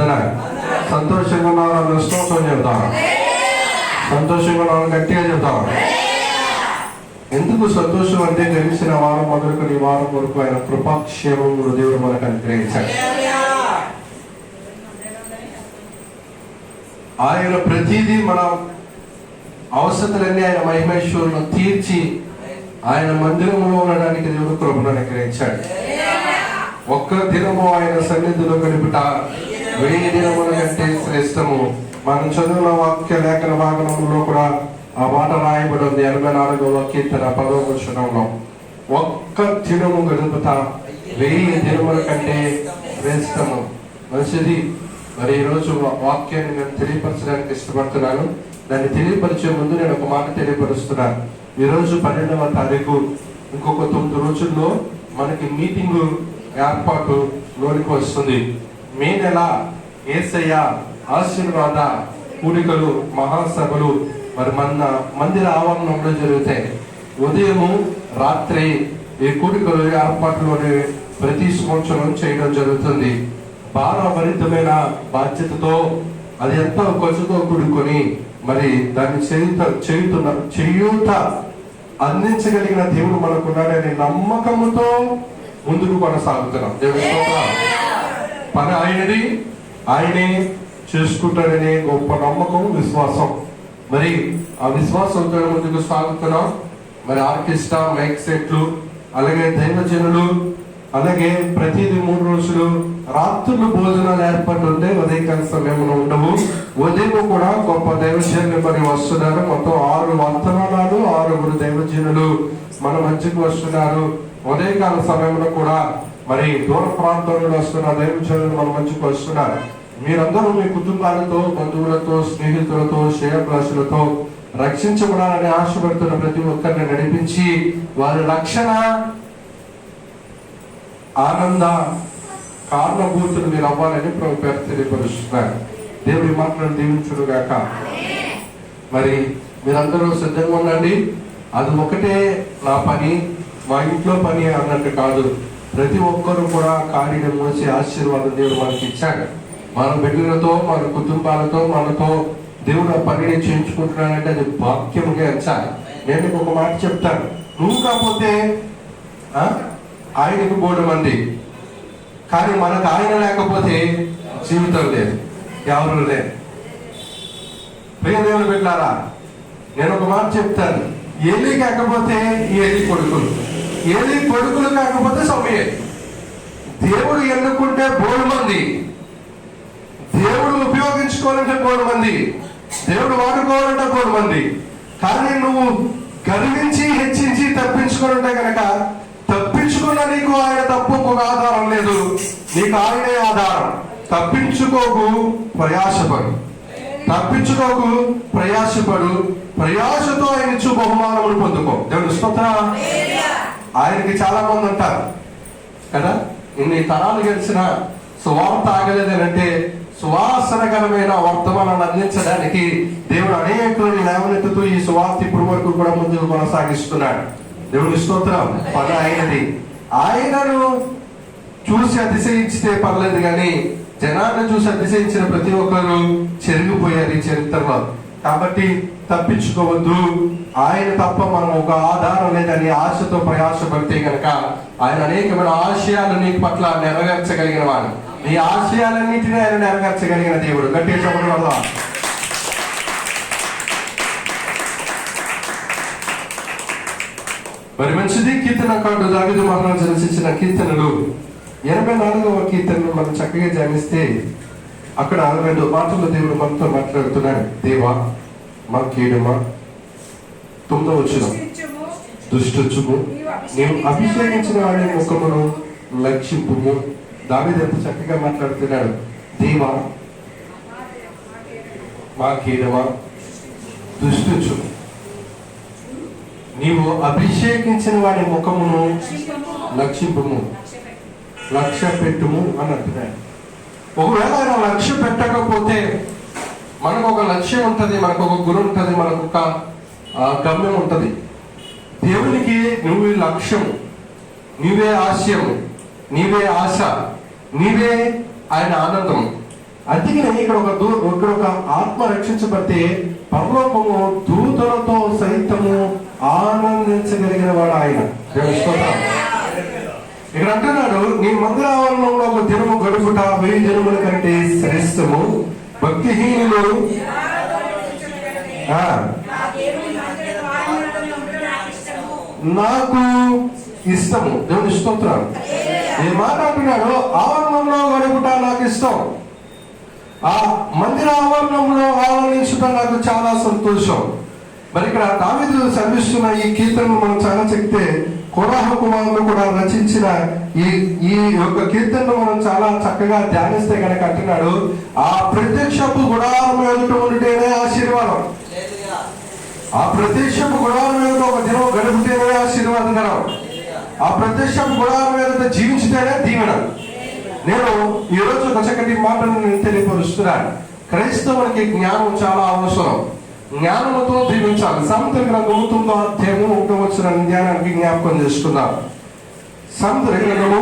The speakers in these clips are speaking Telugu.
చెప్తున్నా. సంతోషంగా ఉన్నాను స్తోత్రం చెప్తాం. సంతోషంగా ఉన్నాను గట్టిగా చెప్తాం. ఎందుకు సంతోషం అంటే గెలిచిన వారం మొదలుకొని ఈ వారం వరకు ఆయన కృపాక్షేమములు దేవుడు మనకు అనుగ్రహించాడు. ఆయన ప్రతిదీ మన అవసరతలన్నీ ఆయన మహిమేశ్వరులను తీర్చి ఆయన మందిరంలో ఉండడానికి దేవుడు కృపను అనుగ్రహించాడు. ఒక్క దినము ఆయన సన్నిధిలో గడుపుట 1000 దినముల కంటే శ్రేష్టము. మనం చదువుల వాక్య లేఖన భాగంలో కూడా ఆ మాట రాయబడి ఉంది. 84వ కీర్తన 10వ వచనంలో ఒక్క దినము గడుపుట 1000 దినముల కంటే శ్రేష్టము. మంచిది. మరి ఈరోజు వాక్యాన్ని నేను తెలియపరచడానికి ఇష్టపడుతున్నాను. దాన్ని తెలియపరిచే ముందు నేను ఒక మాట తెలియపరుస్తున్నాను. ఈరోజు 12వ తారీఖు, ఇంకొక 9 రోజుల్లో మనకి మీటింగ్ ఏర్పాటు లోనికి వస్తుంది. మే నెల యేసయ్య ఆశీర్వాద కూడికలు మహాసభలు మరి మన మందిర ఆవరణంలో జరుగుతాయి. ఉదయము రాత్రి ఈ కూడికలు ఏర్పాటులోని ప్రతి సంవత్సరం చేయడం జరుగుతుంది. భారభరితమైన బాధ్యతతో అది ఎంతో ఖర్చుతో కూడుకొని మరి దాన్ని చేయూత అందించగలిగిన దేవుడు మనకున్నాడనే నమ్మకంతో ముందుకు కొనసాగుతున్నాం. దేవుడి పని ఆయనది, ఆయనే చేసుకుంటాడనే గొప్ప నమ్మకం, విశ్వాసం. మరి ఆ విశ్వాసంతో ముందుకు సాగుతున్నాం. మరి ఆర్కెస్ట్రా, మైక్ సెట్లు, అలాగే దైవజనులు, అలాగే ప్రతిదీ 3 రోజులు రాత్రులు భోజనాలు ఏర్పాటు ఉంటే ఉదయకాల సమయంలో ఉండవు. ఉదయం కూడా గొప్ప దైవజనులు మరి వస్తున్నారు. మొత్తం 6 వర్తమానాలు, 6 దైవజనులు మన మధ్యకు వస్తున్నారు. ఉదయకాల సమయంలో కూడా మరి దూర ప్రాంతంలో వస్తున్న దైవజనులు మన మధ్యకు వస్తున్నారు. మీరందరూ మీ కుటుంబాలతో, బంధువులతో, స్నేహితులతో, శ్రేయభిలాషులతో రక్షించబడాలని ఆశపడుతున్న ప్రతి ఒక్కరిని నడిపించి వారి రక్షణ, ఆనంద కారణభూతులు మీరు అవ్వాలని ప్రభు పేరు తెలియపరుస్తున్నారు. దేవుడి మాటలను దీవించును గాక. మరి మీరందరూ సిద్ధంగా ఉండండి. అది ఒకటే నా పని, మా ఇంట్లో పని అన్నట్టు కాదు. ప్రతి ఒక్కరూ కూడా కార్యం మోసి ఆశీర్వాదం దేవుడు మనకి ఇచ్చాడు. మన బిడ్డలతో, మన కుటుంబాలతో, మనతో దేవుడు ఆ పనిని చేయించుకుంటున్నాడంటే అది భాగ్యముగా ఎంచాలి. నేను ఒక మాట చెప్తాను. నువ్వు కాకపోతే ఆయనకు 3 మంది, కానీ మనకు ఆయన లేకపోతే జీవితం లేదు, ఎవరు లేదు. ప్రియ దేవుని బిడ్డలారా, నేను ఒక మాట చెప్తాను. ఏలీ కాకపోతే ఏలీ కొడుకులు, ఏలీ కొడుకులు కాకపోతే సమూయేలు. దేవుడు ఎన్నుకుంటే 3 మంది, దేవుడు ఉపయోగించుకోవాలంటే 3 మంది, దేవుడు వాడుకోవాలంటే 3 మంది. కానీ నువ్వు గర్వించి హెచ్చించి తప్పించుకోవాలంటే కనుక తప్పించుకున్న నీకు ఆయన తప్ప ఒక ఆధారం లేదు. నీకు ఆయనే ఆధారం. తప్పించుకోకు, ప్రయాసపడు. తప్పించుకోకు, ప్రయాసపడు. ప్రయాసతో ఆయన ఇచ్చు బహుమానములు పొందుకో. దేవుని స్తోత్రం. ఆయనకి చాలా మంది అంటారు కదా, ఇన్ని తరాలు గెలిచిన సువార్త ఆగలేదనంటే సువాసనకరమైన వర్తమానాన్ని అందించడానికి దేవుడు అనేకులను లేవనెత్తుతూ ఈ సువార్త ఇప్పుడు వరకు కూడా ముందుకు కొనసాగిస్తున్నాడు. దేవుని స్తోత్రం. పని ఆయనది. ఆయనను చూసి అతిశయించితే పర్లేదు, కానీ జనాన్ని చూసి అతిశయించిన ప్రతి ఒక్కరు చెరిగిపోయారు ఈ చరిత్రలో. కాబట్టి తప్పించుకోవద్దు. ఆయన తప్ప మనం ఒక ఆధారం లేదని ఆశతో ప్రయాసపడితే కనుక ఆయన అనేకమైన ఆశయాలు నీ పట్ల నెరవేర్చగలిగిన వాడు. నీ ఆశయాలన్నింటినీ ఆయన నెరవేర్చగలిగిన దేవుడు. గట్టిగా చెప్పడం వల్ల మరి మంచిది. కీర్తనకారుడు దావీదు మహారాజు రచించిన కీర్తనలు 84వ కీర్తనలు మనం చక్కగా ధ్యానిస్తే అక్కడ 2 మాటలు దేవుడు మనతో మాట్లాడుతున్నాడు. దేవా మా కీడుమా, 9వ వచనం, దుష్టచుము, నీవు అభిషేకించిన వాడి ముఖమును లక్షింపుము. దావీదు ఎంత చక్కగా మాట్లాడుతున్నాడు. దేవా మా కీడుమా, దుష్టచుము, నీవు అభిషేకించిన వాడి ముఖమును లక్షింపుము, లక్ష్య పెట్టుము అని అంటున్నాడు. ఒకవేళ ఆయన లక్ష్య పెట్టకపోతే మనకు ఒక లక్ష్యం ఉంటుంది, మనకు ఒక గురి ఉంటుంది, మనకు ఒక గమ్యం ఉంటుంది. దేవునికి నువ్వే లక్ష్యము, నీవే ఆశయము, నీవే ఆశ, నీవే ఆయన ఆనందం. అందుకనే ఇక్కడ ఒక ఆత్మ రక్షించబడితే పరలోకము దూతలతో సైతము ఆనందించగలిగిన వాడు ఆయన. ఇక్కడ అంటున్నాడు, నీ మందిరావరణంలో ఒక దినము గడుపుట 1000 దినముల కంటే శ్రేష్టము. భక్తిహీనులు నాకు ఇష్టము. దేవుని స్తోత్రం. ఈ మాట అంటున్నాడు, ఆవరణంలో గడుపుట నాకు ఇష్టం, ఆ మందిర ఆవరణంలో ఆవరణించుట నాకు చాలా సంతోషం. మరి ఇక్కడ దావీదు శ్రమిస్తున్న ఈ కీర్తనను మనం చాలా చెప్తే, కోరాహు కుమారులు కూడా రచించిన ఈ యొక్క కీర్తనను మనం చాలా చక్కగా ధ్యానిస్తే కనుక అంటున్నాడు, ఆ ప్రత్యక్షపు గుడారం ఎదుట ఉంటేనే ఆశీర్వాదం, ఆ ప్రత్యక్షపు గుడారం ఎదుట ఒక దినం గడిపితేనే ఆశీర్వాదకరం, ఆ ప్రత్యక్షపు గుడారం ఎదుట జీవించితేనే దీవెన. నేను ఈరోజు ఒక చక్కటి మాటను నేను తెలియపరుస్తున్నాను. క్రైస్తవునికి జ్ఞానం చాలా అవసరం. జ్ఞానముతో జీవించాలి. సామెతల గ్రంథము 9వ అధ్యాయము 1వ వచనం ధ్యానానికి జ్ఞాపకం చేసుకుందాం. సామెతల గ్రంథము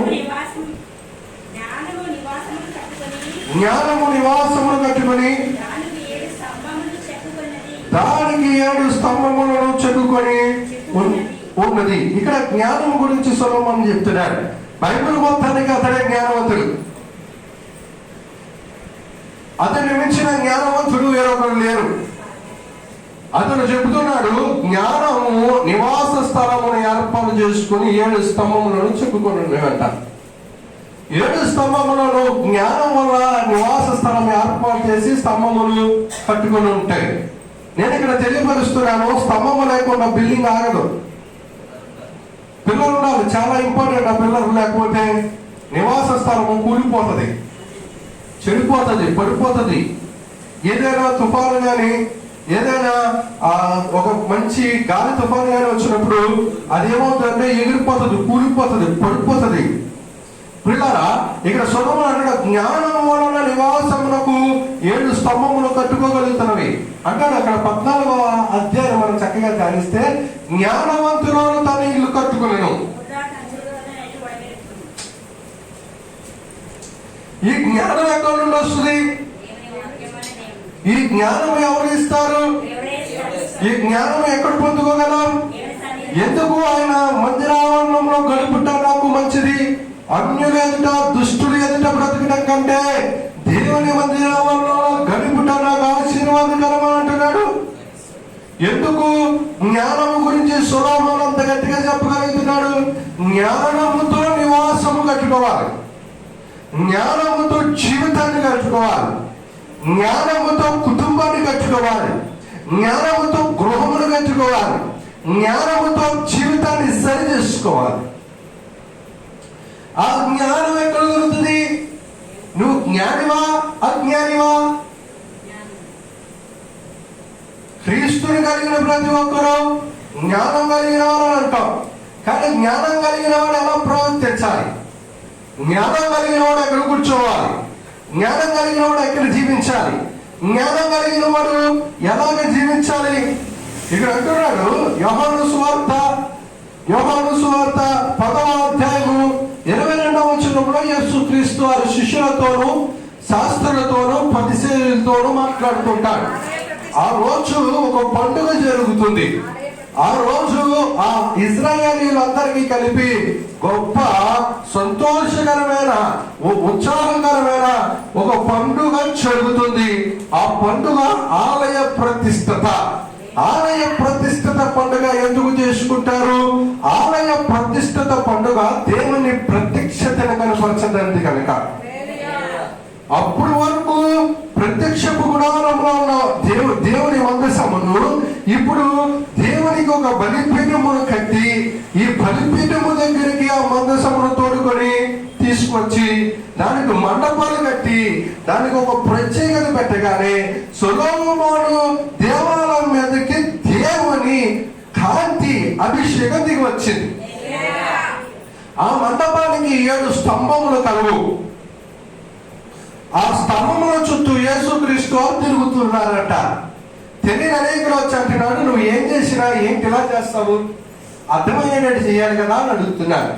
జ్ఞానము నివాసమును కట్టుకొని దానికి 7 స్తంభములను చెక్కుకొని ఉన్నది. ఇక్కడ జ్ఞానం గురించి సొలొమోను చెప్తున్నాడు. బైబిల్ మొత్తానికి అతడే జ్ఞానవంతుడు. అతన్ని మించిన జ్ఞానవంతుడు వేరొకరు లేరు. అతను చెబుతున్నాడు, జ్ఞానము నివాస స్థలమును ఏర్పాటు చేసుకుని 7 స్తంభములను చెక్కుకొని ఉండేవంట. 7 స్తంభములను జ్ఞానం వల్ల నివాస స్థలం ఏర్పాటు చేసి స్తంభములు కట్టుకొని ఉంటాయి. నేను ఇక్కడ తెలియపరుస్తున్నాను, స్తంభము లేకుండా బిల్డింగ్ ఆగదు. పిల్లలు ఉండాలి, చాలా ఇంపార్టెంట్. ఆ పిల్లలు లేకపోతే నివాస స్థలము కూలిపోతుంది, చెడిపోతుంది, పడిపోతుంది. ఏదైనా తుఫాను కానీ, ఏదైనా ఒక మంచి గాలి తుఫాను కానీ వచ్చినప్పుడు అదేమవుతుందంటే ఎగిరిపోతుంది, కూలిపోతుంది, పడిపోతుంది. పిల్లరా, ఇక్కడ సొలొమోను అన్నాడు, జ్ఞానం వలన నివాసమునకు 7 స్తంభములు కట్టుకోగలుగుతున్నవి అంటాడు. అక్కడ 14వ అధ్యాయం మనం చక్కగా ధ్యానిస్తే, జ్ఞానవంతులు తన ఇల్లు కట్టుకునేను. ఈ జ్ఞానం ఎక్కడి నుండి వస్తుంది? ఈ జ్ఞానం ఎవరు ఇస్తారు? ఈ జ్ఞానం ఎక్కడ పొందుకోగలం? ఎందుకు ఆయన మందిరావరణంలో గడుపుట నాకు మంచిది, అన్యుల ఎదుట దుష్టులు ఎదుట బ్రతకడం కంటే దేవుని మందిరావరణంలో గడుపుట నాకు ఆశీర్వాదకరం అంటున్నాడు. ఎందుకు? జ్ఞానము గురించి సొలొమోను అంత గట్టిగా చెప్పగలుగుతున్నాడు. జ్ఞానముతో నివాసము కట్టుకోవాలి, జ్ఞానముతో జీవితాన్ని కట్టుకోవాలి, జ్ఞానముతో కుటుంబాన్ని కట్టుకోవాలి, జ్ఞానముతో గృహమును కట్టుకోవాలి, జ్ఞానముతో జీవితాన్ని సరి చేసుకోవాలి. ఆ జ్ఞానం ఎక్కడ దొరుకుతుంది? నువ్వు జ్ఞానివా అజ్ఞానివా? క్రీస్తుని కలిగిన ప్రతి ఒక్కరూ జ్ఞానం కలిగిన వారు అంటాం. కానీ జ్ఞానం కలిగిన వాడు ఎలా ప్రవర్తించాలి, జ్ఞానం కలిగిన వాడు ఎక్కడ కూర్చోవాలి, జ్ఞానం కలిగిన వాడు ఎక్కడ జీవించాలి, జ్ఞానం కలిగిన వాడు ఎలాగ జీవించాలి? ఇక్కడ అంటున్నాడు, యోహాను సువార్త 10వ అధ్యాయము 22వ వచనంలో యేసుక్రీస్తు వారి శిష్యులతోనూ శాస్త్రులతోనూ పరిసయ్యులతోనూ మాట్లాడుతుంటాడు. ఆ రోజు ఒక పండుగ జరుగుతుంది. ఆ రోజు ఆ ఇశ్రాయేలీయులందరికీ కలిపి గొప్ప సంతోషకరమైన ఉత్సాహకరమైన ఒక పండుగ జరుగుతుంది. ఆ పండుగ ఆలయ ప్రతిష్టత. ఆలయ ప్రతిష్టత పండుగ ఎందుకు చేసుకుంటారు? ఆలయ ప్రతిష్టత పండుగ దేవుని ప్రత్యక్షతను కనపరచడానికి కనుక. అప్పుడు వరకు ప్రత్యక్షపు గుడారంలో ఉన్న దేవుని మందసమును ఇప్పుడు దేవునికి ఒక బలిపీఠమును కట్టి, ఈ బలిపీఠము దగ్గరికి ఆ మందసమును తోడుకొని తీసుకొచ్చి దానికి మండపాలు కట్టి దానికి ఒక ప్రత్యేకత పెట్టగానే సొలొమోను దేవాలయం మీదకి దేవుని కాంతి అభిషేకం దిగి వచ్చింది. ఆ మండపానికి 7 స్తంభములు కలవు. ఆ స్తంభముల చుట్టూ యేసుక్రీస్తు తిరుగుతున్నారట. తెలియని అనేకులు వచ్చి అంటున్నాడు, నువ్వు ఏం చేసినా ఏంటి ఇలా చేస్తావు, అర్థమయ్యేటట్టు చేయాలి కదా అని అడుగుతున్నాడు.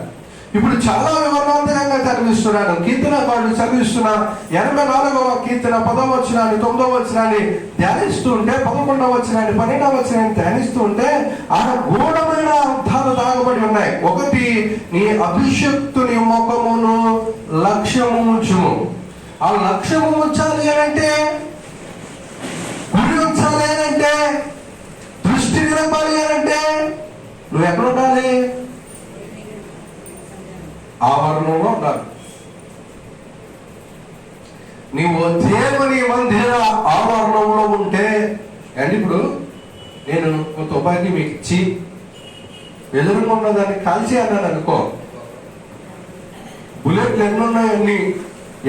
ఇప్పుడు చాలా వివరణాత్మకంగా చదివిస్తున్నాను. కీర్తనకారుడు చదివిస్తున్న 84వ కీర్తన 10వ వచనాన్ని 9వ వచనాన్ని ధ్యానిస్తూ ఉంటే, 11వ వచనాన్ని 12వ వచనాన్ని ధ్యానిస్తూ ఉంటే ఆ గూఢమైన అర్థాలు దాగబడి ఉన్నాయి. ఒకటి, నీ అభిషక్తుని ముఖమును లక్ష్యము ఉంచుము. ఆ లక్ష్యము ఉంచాలి అంటే, గురి ఉంచాలి అంటే, దృష్టి నిలపాలి అంటే నువ్వు ఎక్కడ ఉండాలి? ఆవరణంలో ఉండాలి. నీవు దేవుని మందిర ఆవరణంలో ఉంటే అంటే, ఇప్పుడు నేను తుపాకీ మీకు ఇచ్చి ఎదురుగా ఉన్నదాన్ని కాల్చి అన్నాను అనుకో, బుల్లెట్లు ఎన్నున్నాయన్నీ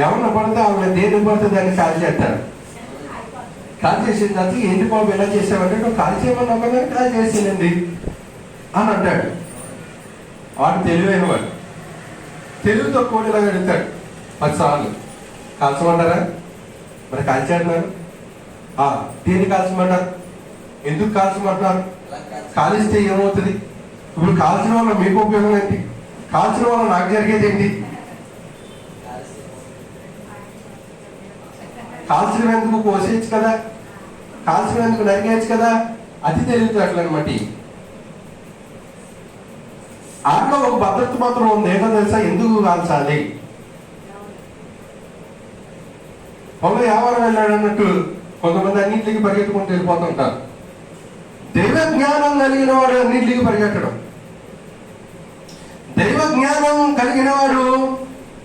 ఎవరిని పడితే ఆవిడ దేని పడితే దాన్ని కాల్చేస్తాడు. కాల్ చేసిన తర్వాత ఏంటి బాబు ఎలా చేసావంటే, నువ్వు కాల్ చేయమని నమ్మకం కాల్ చేసిందండి అని అంటాడు. వాడు తెలివైన వాడు, తెలుగుతో కోడిలాగా అడుగుతాడు 10 సార్లు. కాల్చమంటారా? మరి కాల్చేస్తున్నారు. దేన్ని కాల్చమంటారు? ఎందుకు కాల్చమంటున్నారు? కాలిస్తే ఏమవుతుంది? ఇప్పుడు కాల్చడం వల్ల మీకు ఉపయోగం ఏంటి? కాల్చడం వల్ల నాకు జరిగేది ఏంటి? కాల్చడం ఎందుకు? కోసేయచ్చు కదా, కాల్చడం ఎందుకు? నరికేయచ్చు కదా. అది తెలియదు అనమాట. ఆటలో ఒక భద్రత మాత్రం ఉంది. ఏంటో తెలుసా? ఎందుకు కాల్చాలి? పొలం వ్యాపారం వెళ్ళాడు అన్నట్టు కొంతమంది అన్నింటికి పరిగెత్తుకుంటూ వెళ్ళిపోతుంటారు. దైవ జ్ఞానం కలిగిన వాడు అన్నింటికి పరిగెట్టడం. దైవ జ్ఞానం కలిగిన వాడు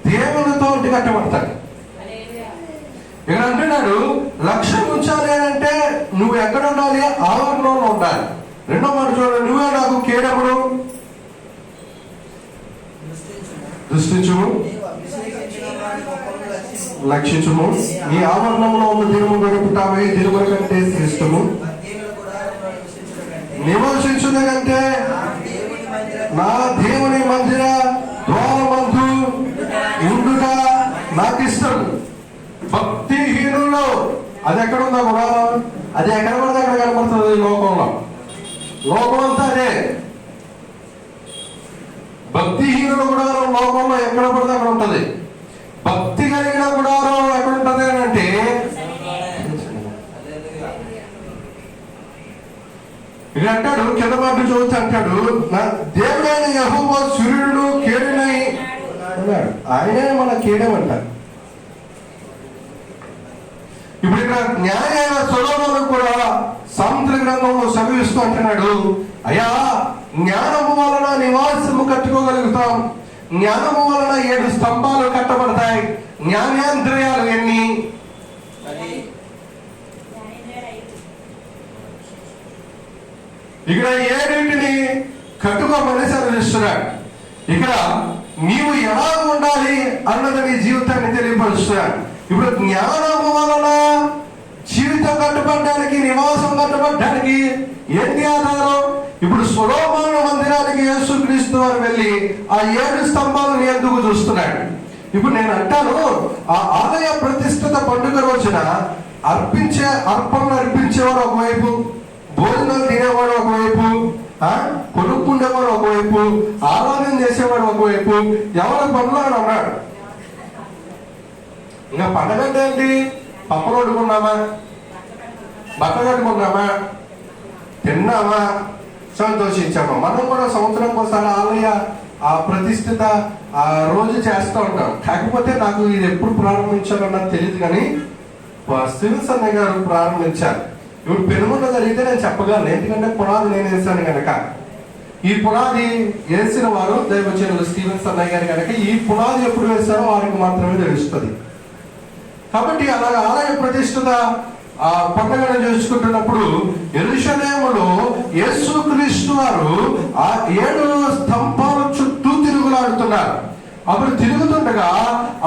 దేవునితో కట్టబడతాడు. ఇక్కడ అంటున్నాడు లక్ష్యం ఉంచాలి అంటే నువ్వు ఎక్కడ ఉండాలి? ఆవరణంలో ఉండాలి. రెండో మాట చూడండి, నువ్వే నాకు కేడముడు, దృష్టించుము, లక్షించుము. ఈ ఆవరణంలో ఉన్న దినము గడుపుతావే దినముల కంటే శ్రేష్టము, నివసించుట కంటే నా దేవుని మందిర ద్వారమందు ఉండుట నాకు ఇష్టం. భక్తిహీనుల్లో అది ఎక్కడ ఉందా కూడా? అది ఎక్కడ పడితే అక్కడ కనపడుతుంది. లోకంలో లోకం అంతా అదే. భక్తిహీనుల గుడారం లోకంలో ఎక్కడ పడితే అక్కడ ఉంటది. భక్తి కలిగిన గుడారం ఎక్కడ ఉంటది అని అంటే, ఇది అంటాడు కింద మాట చూసి అంటాడు, నా దేవుడైన యెహోవా సూర్యుడు కేడునై అన్నాడు. ఆయనే మన కేడమంటారు. ఇప్పుడు ఇక్కడ న్యాయమైన సొలొమోను కూడా సామెతల గ్రంథంలో చదివిస్తూ అంటున్నాడు, అయ్యా జ్ఞానము వలన నివాసము కట్టుకోగలుగుతాం, జ్ఞానము వలన 7 స్తంభాలు కట్టబడతాయి. జ్ఞానేంద్రియాలు ఎన్ని? ఇక్కడ 7ని కట్టుకోమని చదివిస్తున్నాడు. ఇక్కడ నీవు ఎలా ఉండాలి అన్నది నీ జీవితాన్ని తెలియపరుస్తున్నాడు. ఇప్పుడు జ్ఞానము వలన జీవితం కట్టుబడడానికి, నివాసం కట్టుబడడానికి ఏంటి ఆధారం? ఇప్పుడు సొలొమోను మందిరానికి యేసుక్రీస్తు వారు వెళ్ళి ఆ 7 స్తంభాలను ఎందుకు చూస్తున్నాడు? ఇప్పుడు నేను అంటాను, ఆ ఆలయ ప్రతిష్ఠిత పండుగ రోజున అర్పణలు అర్పించేవాడు ఒకవైపు, భోజనాలు తినేవాడు ఒకవైపు, కొనుక్కుండేవాడు ఒకవైపు, ఆరాధన చేసేవాడు ఒకవైపు, ఎవరి పనులు అని అన్నాడు. ఇంకా పండగ అంటే ఏంటి? పప్పలు వండుకున్నామా, బట్ట కట్టుకున్నామా, తిన్నామా, సంతోషించామా. మనం కూడా సంవత్సరం ఒకసారి ఆలయ ఆ ప్రతిష్ఠిత ఆ రోజు చేస్తూ ఉంటాం. కాకపోతే నాకు ఇది ఎప్పుడు ప్రారంభించాలో నాకు తెలియదు, కానీ స్టీవెన్స్ అన్నయ్య గారు ప్రారంభించారు. ఇప్పుడు పెనుగొండ జరిగితే నేను చెప్పగలను, ఎందుకంటే పునాది నేను వేసాను కనుక. ఈ పునాది వేసిన వారు దైవజనులు స్టీవెన్స్ అన్నయ్య గారు కనుక ఈ పునాది ఎప్పుడు వేస్తారో వారికి మాత్రమే తెలుస్తుంది. కాబట్టి అలాగే ఆలయ ప్రతిష్ఠిత ఆ పండుగను చేసుకుంటున్నప్పుడు యెరూషలేములో యేసుక్రీస్తు వారు ఆ 7 స్తంభాల చుట్టూ తిరుగులాడుతున్నారు. అప్పుడు తిరుగుతుండగా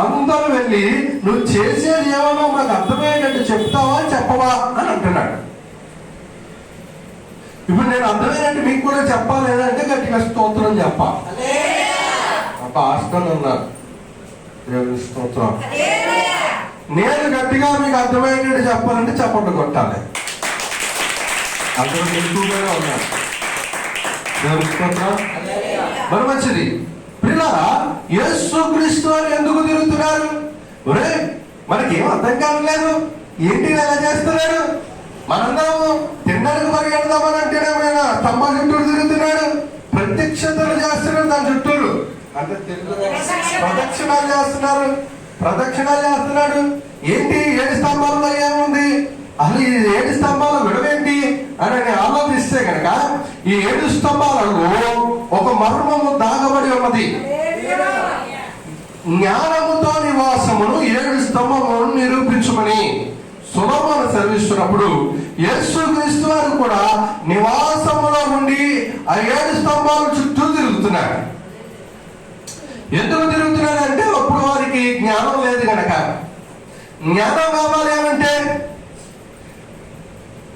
అందరూ వెళ్ళి, నువ్వు చేసేది ఏమన్నా మాకు అర్థమయ్యేటట్టు చెప్తావా చెప్పవా అని అంటున్నాడు. ఇప్పుడు నేను అర్థమైనట్టు మీకు కూడా చెప్పాలి లేదంటే గట్టిగా స్తోత్రం చెప్పాలి. హాస్టల్ ఉన్నారు, దేవుని స్తోత్రం. నేను గట్టిగా మీకు అర్థమయ్యేటట్టు చెప్పాలంటే చప్పట్లు కొట్టాలి. అందరూ ఎక్కువగా ఉన్నారు. దేవుని స్తోత్రం. మరి మంచిది పిల్లరా, యేసుక్రీస్తు అని ఎందుకు తిరుగుతున్నారు? ఒరే, మనకేం అర్థం కావట్లేదు, ఏంటి ఇలా చేస్తున్నాడు? మనందరం తినడానికి మరి వెళ్దామని అంటేనే స్తంభం చుట్టూరు తిరుగుతున్నాడు, ప్రత్యక్షతలు చేస్తున్నాడు దాని చుట్టూరు. అంటే ప్రదక్షిణాలు చేస్తున్నాడు. ఏంటి 7 స్తంభాలలో ఏముంది? అసలు ఈ 7 స్తంభాల విడవేంటి అని ఆలోచిస్తే కనుక ఈ 7 స్తంభాలలో ఒక మర్మము దాగబడి ఉన్నది. జ్ఞానముతో నివాసమును 7 స్తంభములను నిరూపించమని సొలొమోను సెలవిస్తున్నప్పుడు యేసుక్రీస్తు వారు కూడా నివాసములో ఉండి ఆ 7 స్తంభాల చుట్టూ తిరుగుతున్నారు. ఎందుకు తిరుగుతున్నాడు అంటే అప్పుడు వారికి జ్ఞానం లేదు కనుక. జ్ఞానం కావాలి అనంటే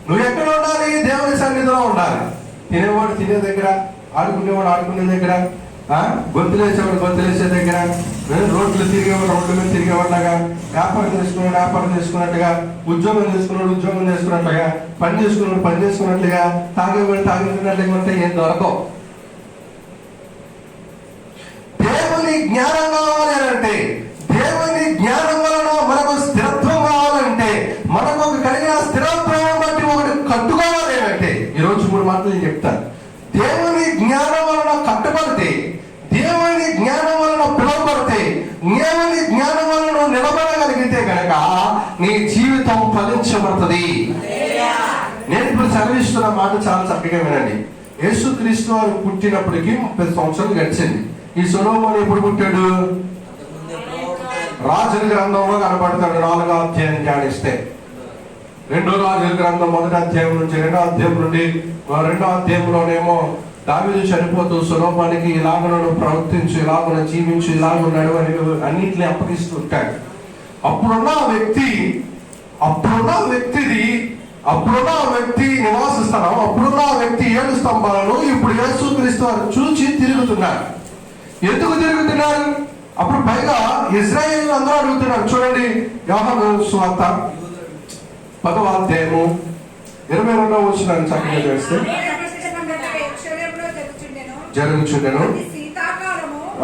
నువ్వు ఎక్కడ ఉండాలి? దేవుని సన్నిధిలో ఉండాలి. తినేవాడు తినే దగ్గర, ఆడుకునేవాడు ఆడుకునే దగ్గర, గొంతులేసేవాడు గొంతులేసే దగ్గర, రోడ్లు తిరిగేవాడు రోడ్ల మీద తిరిగేవాళ్ళగా, వ్యాపారం చేసుకున్నట్టుగా, ఉద్యోగం చేసుకున్నట్టుగా, పని చేసుకున్నట్లుగా, తాగేవాడు తాగుతున్నట్లుగా ఉంటే ఏం దొరకవు. దేవుని జ్ఞానం కావాలి అంటే, దేవుని జ్ఞానం వలన మనకు స్థిరత్వం కావాలంటే, మనకు కలిగిన స్థిరత్వం బట్టి ఒకటి కట్టుకోవాలి అంటే, ఈరోజు 3 మాటలు నేను చెప్తాను. దేవుని జ్ఞానం వలన కట్టుబడితే, దేవుని జ్ఞానం వలన పిలువబడితే, దేవుని జ్ఞానం వలన నిలబడగలిగితే కనుక నీ జీవితం ఫలించబడుతుంది. నేను ఇప్పుడు చదివిస్తున్న మాట చాలా చక్కగా వినండి. యేసుక్రీస్తు వారు పుట్టినప్పటికీ 30 సంవత్సరాలు గడిచింది. ఈ సొలొమోను ఎప్పుడు పుట్టాడు? రాజుల గ్రంథంలో కనబడతాడు. 4వ అధ్యాయం ధ్యానిస్తే 2వ రాజుల గ్రంథం 1వ అధ్యాయం నుంచి 2వ అధ్యాయం నుండి 2వ అధ్యాయంలోనేమో దావీదు చనిపోతూ సొలొమోనుకి ఇలాగ ప్రవర్తించు, ఇలాగ జీవించు, ఇలాగ నడవని అన్నింటినీ అప్పగిస్తూ ఉంటాడు. అప్పుడున్న వ్యక్తి నివాస స్థలం, అప్పుడున్న వ్యక్తి 7 స్తంభాలను ఇప్పుడు యేసుక్రీస్తు వారు చూచి తిరుగుతున్నారు. ఎందుకు తిరుగుతున్నారు? అప్పుడు పైగా ఇశ్రాయేలు అందరూ అడుగుతున్నారు. చూడండి, యోహాను సువార్త 10వ అధ్యాయము 22వ వచనాన్ని చక్కగా చేస్తే, జరుగుచుండెను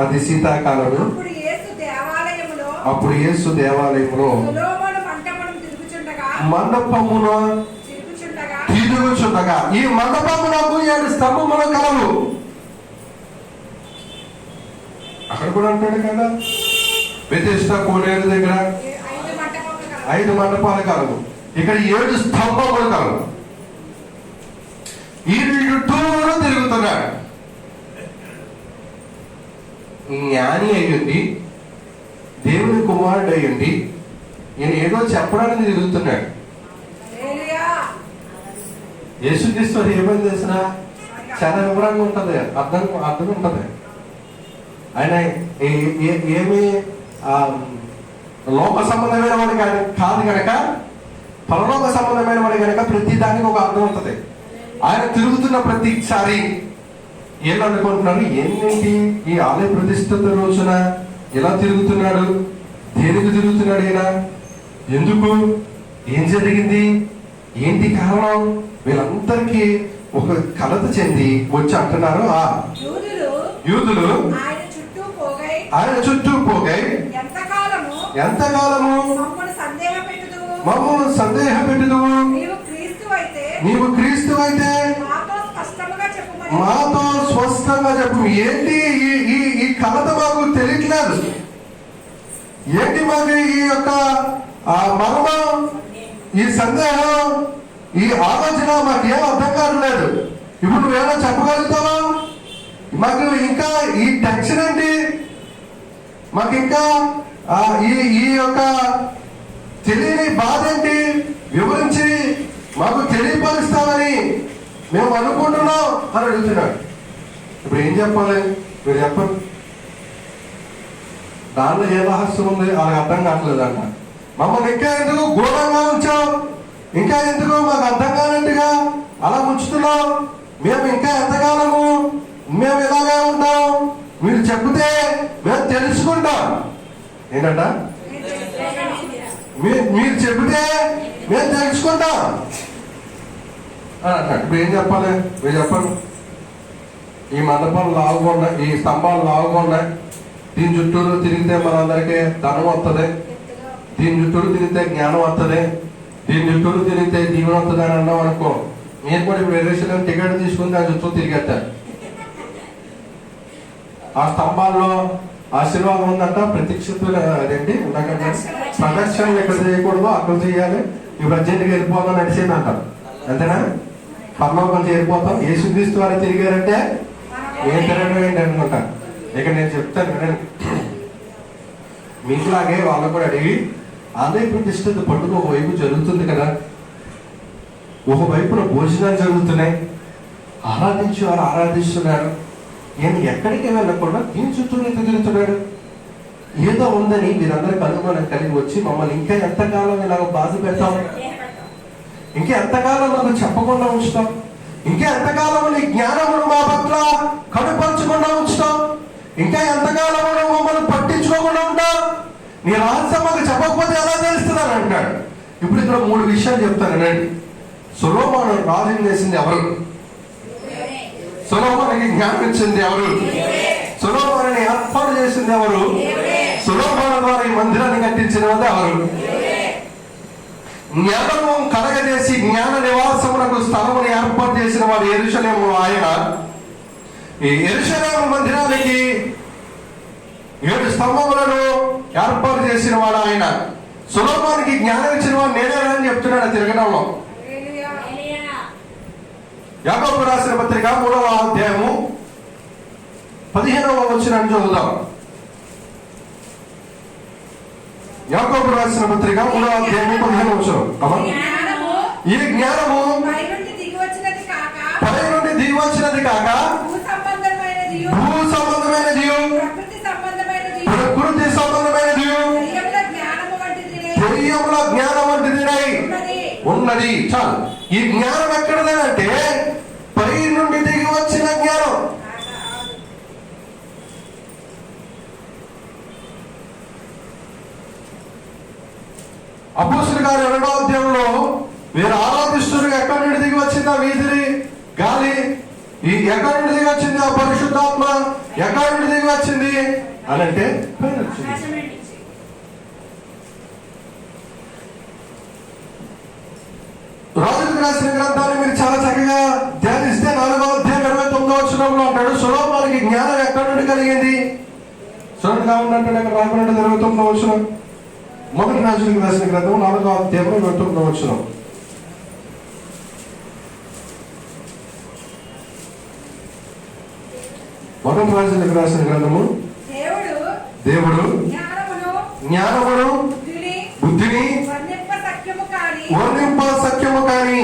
అది శీతాకాలము, అప్పుడు యేసు దేవాలయములో మండపమున తిరుగుచుండగా, ఈ మండపమునకు 7 స్తంభములు కలవు. అక్కడ కూడా అంటాడు కదా, బెతెస్దా కోనేరు దగ్గర 5 మండపాలు కలవు, ఇక్కడ 7 స్తంభములు కలవు. ఈ చుట్టూరు తిరుగుతున్నాడు. జ్ఞాని అయ్యుండి, దేవుని కుమారుడు అయ్యుండి, ఈయన ఏదో చెప్పడానికి తిరుగుతున్నాడు. యేసుక్రీస్తు ఏమని చేసిన చాలా వివరంగా ఉంటది, అర్థం ఉంటది. ఆయన ఏమి లోక సంబంధమైన వాడు కాదు కనుక, పరలోక సంబంధమైన వాడు కనుక ప్రతి దానికి ఒక అర్థం ఉంటుంది. ఆయన తిరుగుతున్న ప్రతిసారి ఏం అనుకుంటున్నారు? ఏంటి ఈ ఆలయ ప్రతిష్ఠిత రోజున ఎలా తిరుగుతున్నాడు? దేనికి తిరుగుతున్నాడు ఈయన? ఎందుకు? ఏం జరిగింది? ఏంటి కారణం? వీళ్ళందరికీ ఒక కలత చెంది వచ్చి అంటున్నారు, యూదులు ఆయన చుట్టూ పోగై ఎంతకాలము మమ్మల్ని సందేహపెట్టుదు? నీవు క్రీస్తు అయితే మాతో స్పష్టంగా చెప్పు. ఏంటి ఈ కలత మాకు తెలియట్లేదు. ఏంటి మాకు ఈ యొక్క మర్మం, ఈ సందేహం, ఈ ఆలోచన మాకేం అర్థం కావట్లేదు. ఇప్పుడు నువ్వేమో చెప్పగలుగుతావా? మాకు ఇంకా ఈ టెన్షన్ ఏంటి? మాకు ఇంకా ఈ యొక్క తెలియని బాధ ఏంటి? వివరించి మాకు తెలియపరుస్తామని మేము అనుకుంటున్నాం అని అడుగుతున్నాడు. ఇప్పుడు ఏం చెప్పాలి? మీరు చెప్పండి. దానిలో ఏ రహస్యం ఉంది? వాళ్ళకి అర్థం కావట్లేదు అంట. మమ్మల్ని ఇంకా ఎందుకు ఘోరంగా ఉంచాం? ఇంకా ఎందుకు మాకు అర్థం కానట్టుగా అలా ఉంచుతున్నాం? మేము ఇంకా ఎంతకాలము మేము ఇలాగే ఉంటాం? మీరు చెప్తే మేము తెలుసుకుంటాం. ఏంటంట? మీరు చెబితే మేము తెలుసుకుంటాం అని అంటాడు. ఇప్పుడు ఏం చెప్పాలి? మీరు చెప్పండి. ఈ మండపాలు లావుగా ఉన్నాయి, ఈ స్తంభాలు లావుగా ఉన్నాయి, దీని చుట్టూరు తిరిగితే మనందరికీ ధనం వస్తుంది, దీని చుట్టూరు తిరిగితే జ్ఞానం వస్తుంది, దీని చుట్టూరు తిరిగితే దీవెన వస్తుంది అని అన్నాం అనుకో, మీరు కూడా ఇప్పుడు ఎరేషన్ టికెట్ తీసుకుని దాని చుట్టూ తిరిగేస్తారు. ఆ స్తంభాల్లో ఆశీర్వాదం ఉందంట, ప్రతిక్షితులు అదేంటి ఉండకంటే ప్రదక్షిణలు ఎక్కడ చేయకూడదు అక్కడ చేయాలి, ఇప్పుడు అర్జెంట్గా వెళ్ళిపోతాం నడిచేది అంటారు. అంతేనా? పరలోకం చేరిపోతాం. యేసుక్రీస్తు వారు తిరిగారంటే ఏం తిరగడం ఏంటి అనుకుంటాను. ఇక నేను చెప్తాను వినండి. మీకులాగే వాళ్ళు కూడా అడిగి ఆదాయ ప్రతిష్ఠిత పండుగ ఒకవైపు జరుగుతుంది కదా, ఒకవైపున భోజనాలు జరుగుతున్నాయి, ఆరాధించేవారు ఆరాధిస్తున్నారు, ఈయన ఎక్కడికి వెళ్ళకుండా దీని చుట్టూ తిరుగుతున్నాడు. ఏదో ఉందని మీరందరూ అనుమానం కలిగి వచ్చి మమ్మల్ని ఇంకా ఎంతకాలం ఇలాగ బాధ పెడతాం, ఇంకా ఎంతకాలం మనం చెప్పకుండా ఉంచుతాం, ఇంకా ఎంతకాలం నీ జ్ఞానమును మా పట్ల కనుపరచకుండా ఉంచుతాం, ఇంకా ఎంతకాలం మమ్మల్ని పట్టించుకోకుండా ఉంటాం, నీ రహస్యం మాకు చెప్పకపోతే ఎలా తెలుస్తుందని అంటాడు. ఇప్పుడు ఇక్కడ 3 విషయాలు చెప్తానండి. సొలొమోను రాజుని చేసింది ఎవరు? సొలొమోనుకి జ్ఞానం ఇచ్చింది ఎవరు? సొలొమోనుని ఏర్పాటు చేసింది ఎవరు? సొలొమోను ద్వారా ఈ మందిరాన్ని కట్టించినది ఎవరు? జ్ఞానము కలగజేసి జ్ఞాన నివాసమునకు స్థలమును ఏర్పాటు చేసిన వాడు యెరూషలేము ఆయన. ఈ యెరూషలేము మందిరానికి 7 స్తంభములను ఏర్పాటు చేసిన వాడు ఆయన. సొలొమోనుకి జ్ఞానం ఇచ్చిన వాడు నేనే అని చెప్తున్నాడు తిరగడంలో. యాకోబు రాసిన పత్రిక 3వ అధ్యాయము 15వ వచనాన్ని చదువుదాం. యాకోబు రాసిన పత్రిక 3వ అధ్యాయము 15వ వచనం. ఈ జ్ఞానము పై నుండి దిగి వచ్చినది కాక భూ సంబంధమైనది, ప్రకృతి సంబంధమైనది, దెయ్యముల జ్ఞానం వంటిది ఉన్నది. చాలు. ఈ జ్ఞానం ఎక్కడదంటే పై నుండి దిగి వచ్చిన జ్ఞానం. అపోస్తలుల కార్యాలు 2వ అధ్యాయంలో మీరు ఆరాధిస్తున్నారు, ఎక్కడి నుండి దిగి వచ్చింది ఆ వీధిని గాలి, ఈ ఎక్కడి నుండి దిగి వచ్చింది ఆ పరిశుద్ధాత్మ, ఎక్కడి నుండి దిగి వచ్చింది అని అంటే రాజులకు రాసిన గ్రంథాన్ని మీరు చాలా చక్కగా ధ్యానిస్తే 4వ అధ్యాయం 29వ వచనంలో అంటాడు సొలొమోనుకి జ్ఞానం ఎక్కడి నుండి కలిగింది. చూడండి కావాలంటే అక్కడ రాకుండా 29వ వచనం. మొదటి రాజులకు రాసిన గ్రంథం 4వ అధ్యాయం 29వ వచనం. మొదటి రాజులకు రాసిన గ్రంథము దేవుడు జ్ఞానమును బుద్ధిని వర్ణింప సఖ్యము కాని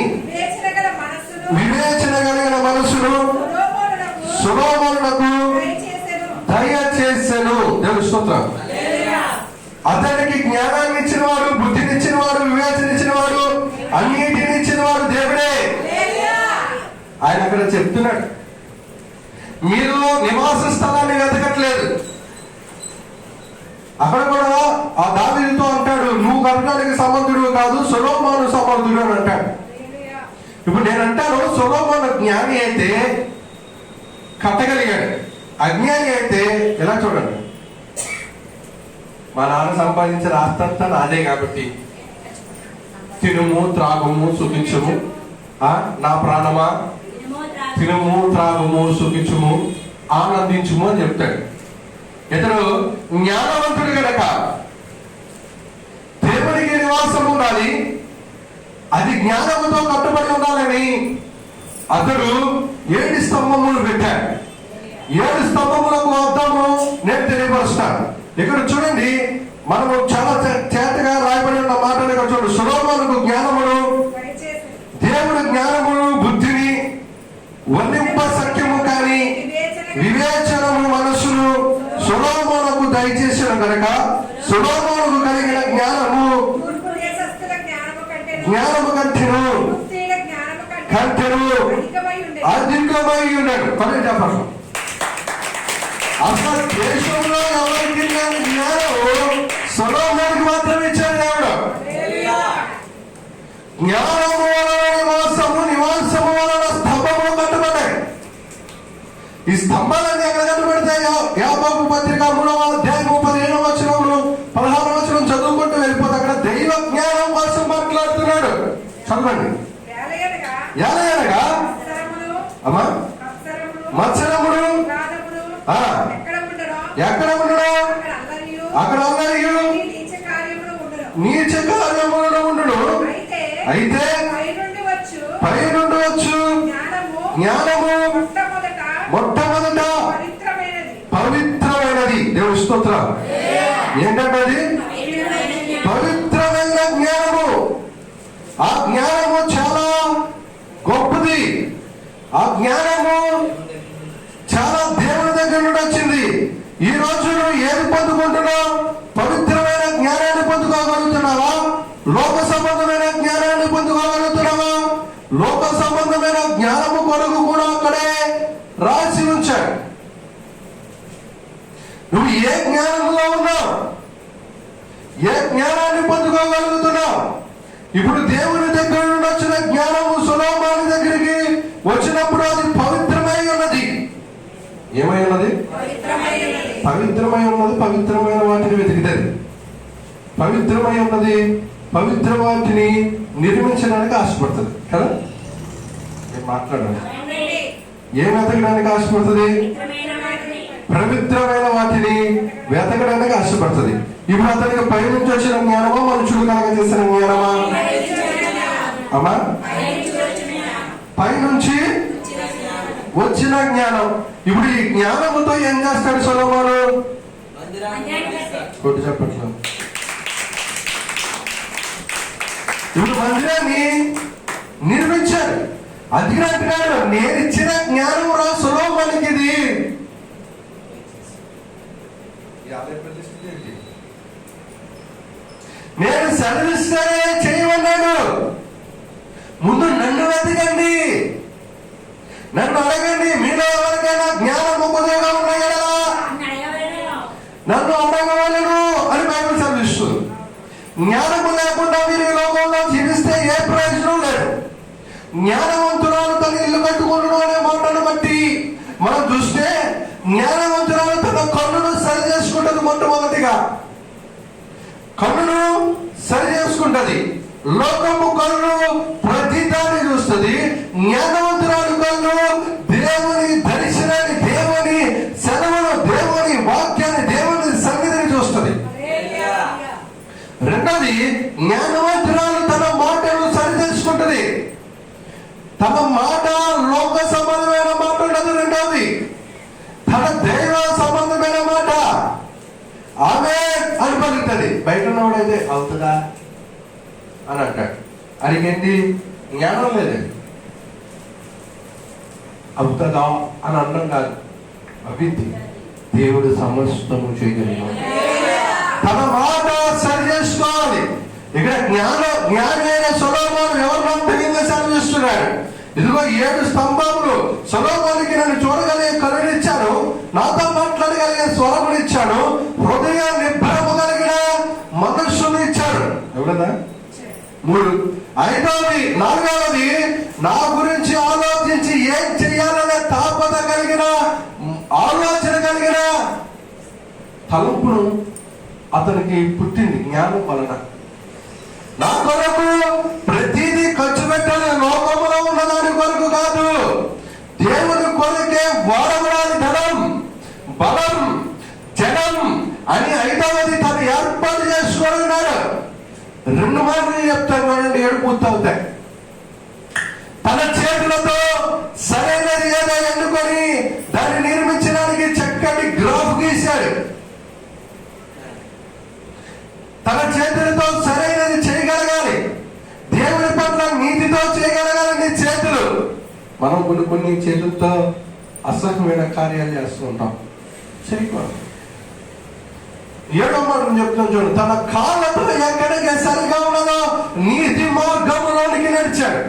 వివేచన కలిగిన మనసును సొలొమోనునకు దయచేసెను. దేవుని స్తోత్రం. అతనికి జ్ఞానాన్ని ఇచ్చిన వాడు, బుద్ధిని ఇచ్చిన వాడు, వివేచన ఇచ్చిన వాడు, అన్నిటిని ఇచ్చిన వాడు దేవుడే. ఆయన అక్కడ చెప్తున్నాడు, మీరు నివాస స్థలాన్ని వెతకట్లేదు. అక్కడ కూడా ఆ దావీదుతో అంటాడు, నువ్వు కర్ణానికి సమర్థుడు కాదు, సొలొమోను సమర్థుడు అని అంటాడు. ఇప్పుడు నేను అంటాను, సొలొమోను జ్ఞాని అయితే కట్టగలిగాడు, అజ్ఞాని అయితే ఎలా చూడండి, మా నాన్న సంపాదించిన ఆస్తంతా నాదే కాబట్టి తినుము త్రాగుము సుఖించుము, నా ప్రాణమా తినుము త్రాగుము సుఖించుము ఆనందించుము అని చెప్తాడు. ఇతడు జ్ఞానవంతుడు గనక దేవునికి నివాసం ఉండాలి, అది జ్ఞానముతో కట్టుబడి ఉండాలని అతడు 7 స్తంభములు పెట్టాడు. 7 స్తంభములకు అర్థము నేను తెలియపరుస్తాను. ఇక్కడ చూడండి, మనము చాలా చేతగా రాయబడి ఉన్న మాటలు ఇక్కడ చూడండి. సొలొమోనుకు జ్ఞానమును, దేవుడు జ్ఞానమును బుద్ధిని వర్ణింప సఖ్యము కాని వివేచనము మనసును సొలొమోనుకు దయచేసిన కనుక సొలొమోనుకు కలిగిన జ్ఞానము కంటెను అధికమై ఉన్నాడు. పని చెప్పండి. అసలు దేశంలో ఎవరికి జ్ఞానం సొలొమోనుకు మాత్రమే ఇచ్చాడు దేవుడు. జ్ఞానము వలన నివాసము, నివాసము వలన స్తంభములు కట్టబడ్డాయి. ఈ స్తంభాలన్నీ ఎక్కడ కనబడతాయో యాకోబు పత్రిక 3వ అధ్యాయము 17వ వచనములు 16వ వచనం చదువుకుంటూ వెళ్ళిపోతే అక్కడ దైవ జ్ఞానం కోసం మాట్లాడుతున్నాడు. చదవండి. ఎలాగనగా అమ్మా మత్సరములు ఎక్కడ ఉండడం, అక్కడ అల్లరియు నీచ కార్యములు ఉండును. అయితే పై నుండి వచ్చు జ్ఞానము మొట్టమొదట పవిత్రమైనది. దేవుడి స్తోత్రం. ఏంటంటే అది పవిత్రమైన జ్ఞానము. ఆ జ్ఞానము చాలా గొప్పది. ఆ జ్ఞానము చాలా దేవుని దగ్గర నుండి వచ్చింది. ఈ రోజు నువ్వు ఏది పొందుకుంటున్నావు? పవిత్రమైన జ్ఞానాన్ని పొందుకోగలుగుతున్నావా? లోక సంబంధమైన జ్ఞానాన్ని పొందుకోగలుగుతున్నావా? లోక సంబంధమైన జ్ఞానము కొరకు కూడా అక్కడే రాసి ఉంచాడు. నువ్వు ఏ జ్ఞానంలో ఉన్నావు? ఏ జ్ఞానాన్ని పొందుకోగలుగుతున్నావు? ఇప్పుడు దేవుని దగ్గర నుండి వచ్చిన జ్ఞానము సొలొమోను దగ్గరికి వచ్చినప్పుడు అది పవిత్రమై ఉన్నది. ఏమై ఉన్నది? పవిత్రమై ఉన్నది. పవిత్రమైన వాటిని వెతికితే పవిత్రమై ఉన్నది. పవిత్ర వాటిని నిర్మించడానికి ఆశపడుతుంది కదా. నేను మాట్లాడాలి. ఏం వెతకడానికి ఆశపడుతుంది? పవిత్రమైన వాటిని వెతకడానికి ఆశపడుతుంది. ఇప్పుడు అతనికి పై నుంచి వచ్చిన జ్ఞానమా, మనుషులు కనుక చేసిన జ్ఞానమా? అమ్మా, పై నుంచి వచ్చిన జ్ఞానం. ఇప్పుడు ఈ జ్ఞానముతో ఏం చేస్తాడు సొలొమోను? కొట్టి చెప్పట్లేదు. ఇప్పుడు మందిరాన్ని నిర్మించాడు. అదిగినట్టుగాడు నేను ఇచ్చిన జ్ఞానం రా సొలొమోనుకి ఇది. నేను సెలవిస్తానే చేయమన్నాడు. ముందు నన్ను వెతకండి, నన్ను అడగండి. మీలో ఎవరికైనా జ్ఞానం ఉపదేగా ఉన్నాయి కదా నన్ను అడగవలను అని బైబిల్ సెలవిస్తుంది. జ్ఞానము లేకుండా మీరు ఈ లోకంలో జీవిస్తే ఏ ప్రయోజనం లేదు. జ్ఞానవంతురాలు తన ఇల్లు కట్టుకుంటున్నాడు అనే మాటను బట్టి మనం చూస్తే జ్ఞానవంతురాలు తన కన్నును సరి చేసుకుంటుంది. మొట్టమొదటిగా కన్నును సరి చేసుకుంటది. లోకము కన్ను ప్రతిదాన్ని చూస్తుంది. జ్ఞానవంతురాలు కన్ను దేవుని దర్శనాన్ని, దేవుని సెలవును, దేవుని వాక్యాన్ని, దేవుని సన్నిధిని చూస్తుంది. రెండోది, జ్ఞానవంతురాలు తన మాటను సరి చేసుకుంటది. తన మాట లోక సంబంధమైన మాట ఉండదు. రెండోది, తన దైవ సంబంధమైన మాట ఆమె అని పలుకుతుంది. బయట ఉన్నవాడైతే అవుతుందా అని అంటాడు. అడిగింది జ్ఞానం లేదు. అవుతుందా అని అన్నం కాదు, అవిద్య. దేవుడు సమస్తము చేయగలిగిన తన మాట సరి చేసుకోవాలి. ఇక్కడ జ్ఞానైన సొలొమోను ఎవరినంతగా సరిచేస్తున్నాడు. ఇదిగో 7 స్తంభములు. సొలొమోనుకి నన్ను చూడగలిగే కనునిచ్చాను, నాతో మాట్లాడగలిగే స్వరములు ఇచ్చాను, హృదయాన్ని భరము కలిగిన మనస్సును ఇచ్చాడు. ఎవరదా? 3. 5వది, 4వది, నా గురించి ఆలోచించి ఏం చెయ్యాలనే తాపత కలిగిన, ఆలోచన కలిగిన తలంపును అతనికి పుట్టింది జ్ఞానం వలన. నా కొరకు ప్రతిదీ ఖర్చు పెట్టాలి. లోకములో ఉన్నదాని కొరకు కాదు, దేవుని కొరకే వాడబడాలి. ధనం, బలం, జనం అని 5వది తను ఏర్పాటు చేసుకోనున్నాడు. 2 మాటలు చెప్తాను చూడండి, 7 పూర్తవుతాయి. తన చేతులతో సరైనది ఏదో ఎన్నుకొని దాన్ని నిర్మించడానికి చక్కటి గ్రాఫ్ గీశాడు. తన చేతులతో సరైనది చేయగలగాలి. దేవుని పట్ల నీతితో చేయగలగాలి నీ చేతులు. మనం కొన్ని చేతులతో అసహ్యమైన కార్యాలు చేస్తూ ఉంటాం. చేయకూడదు. 7వ మాట చెప్తున్నాను చూడండి. తన కాళ్ళతో ఎక్కడికి సరిగా ఉన్నదో నీతి మార్గంలోనికి నడిచాడు.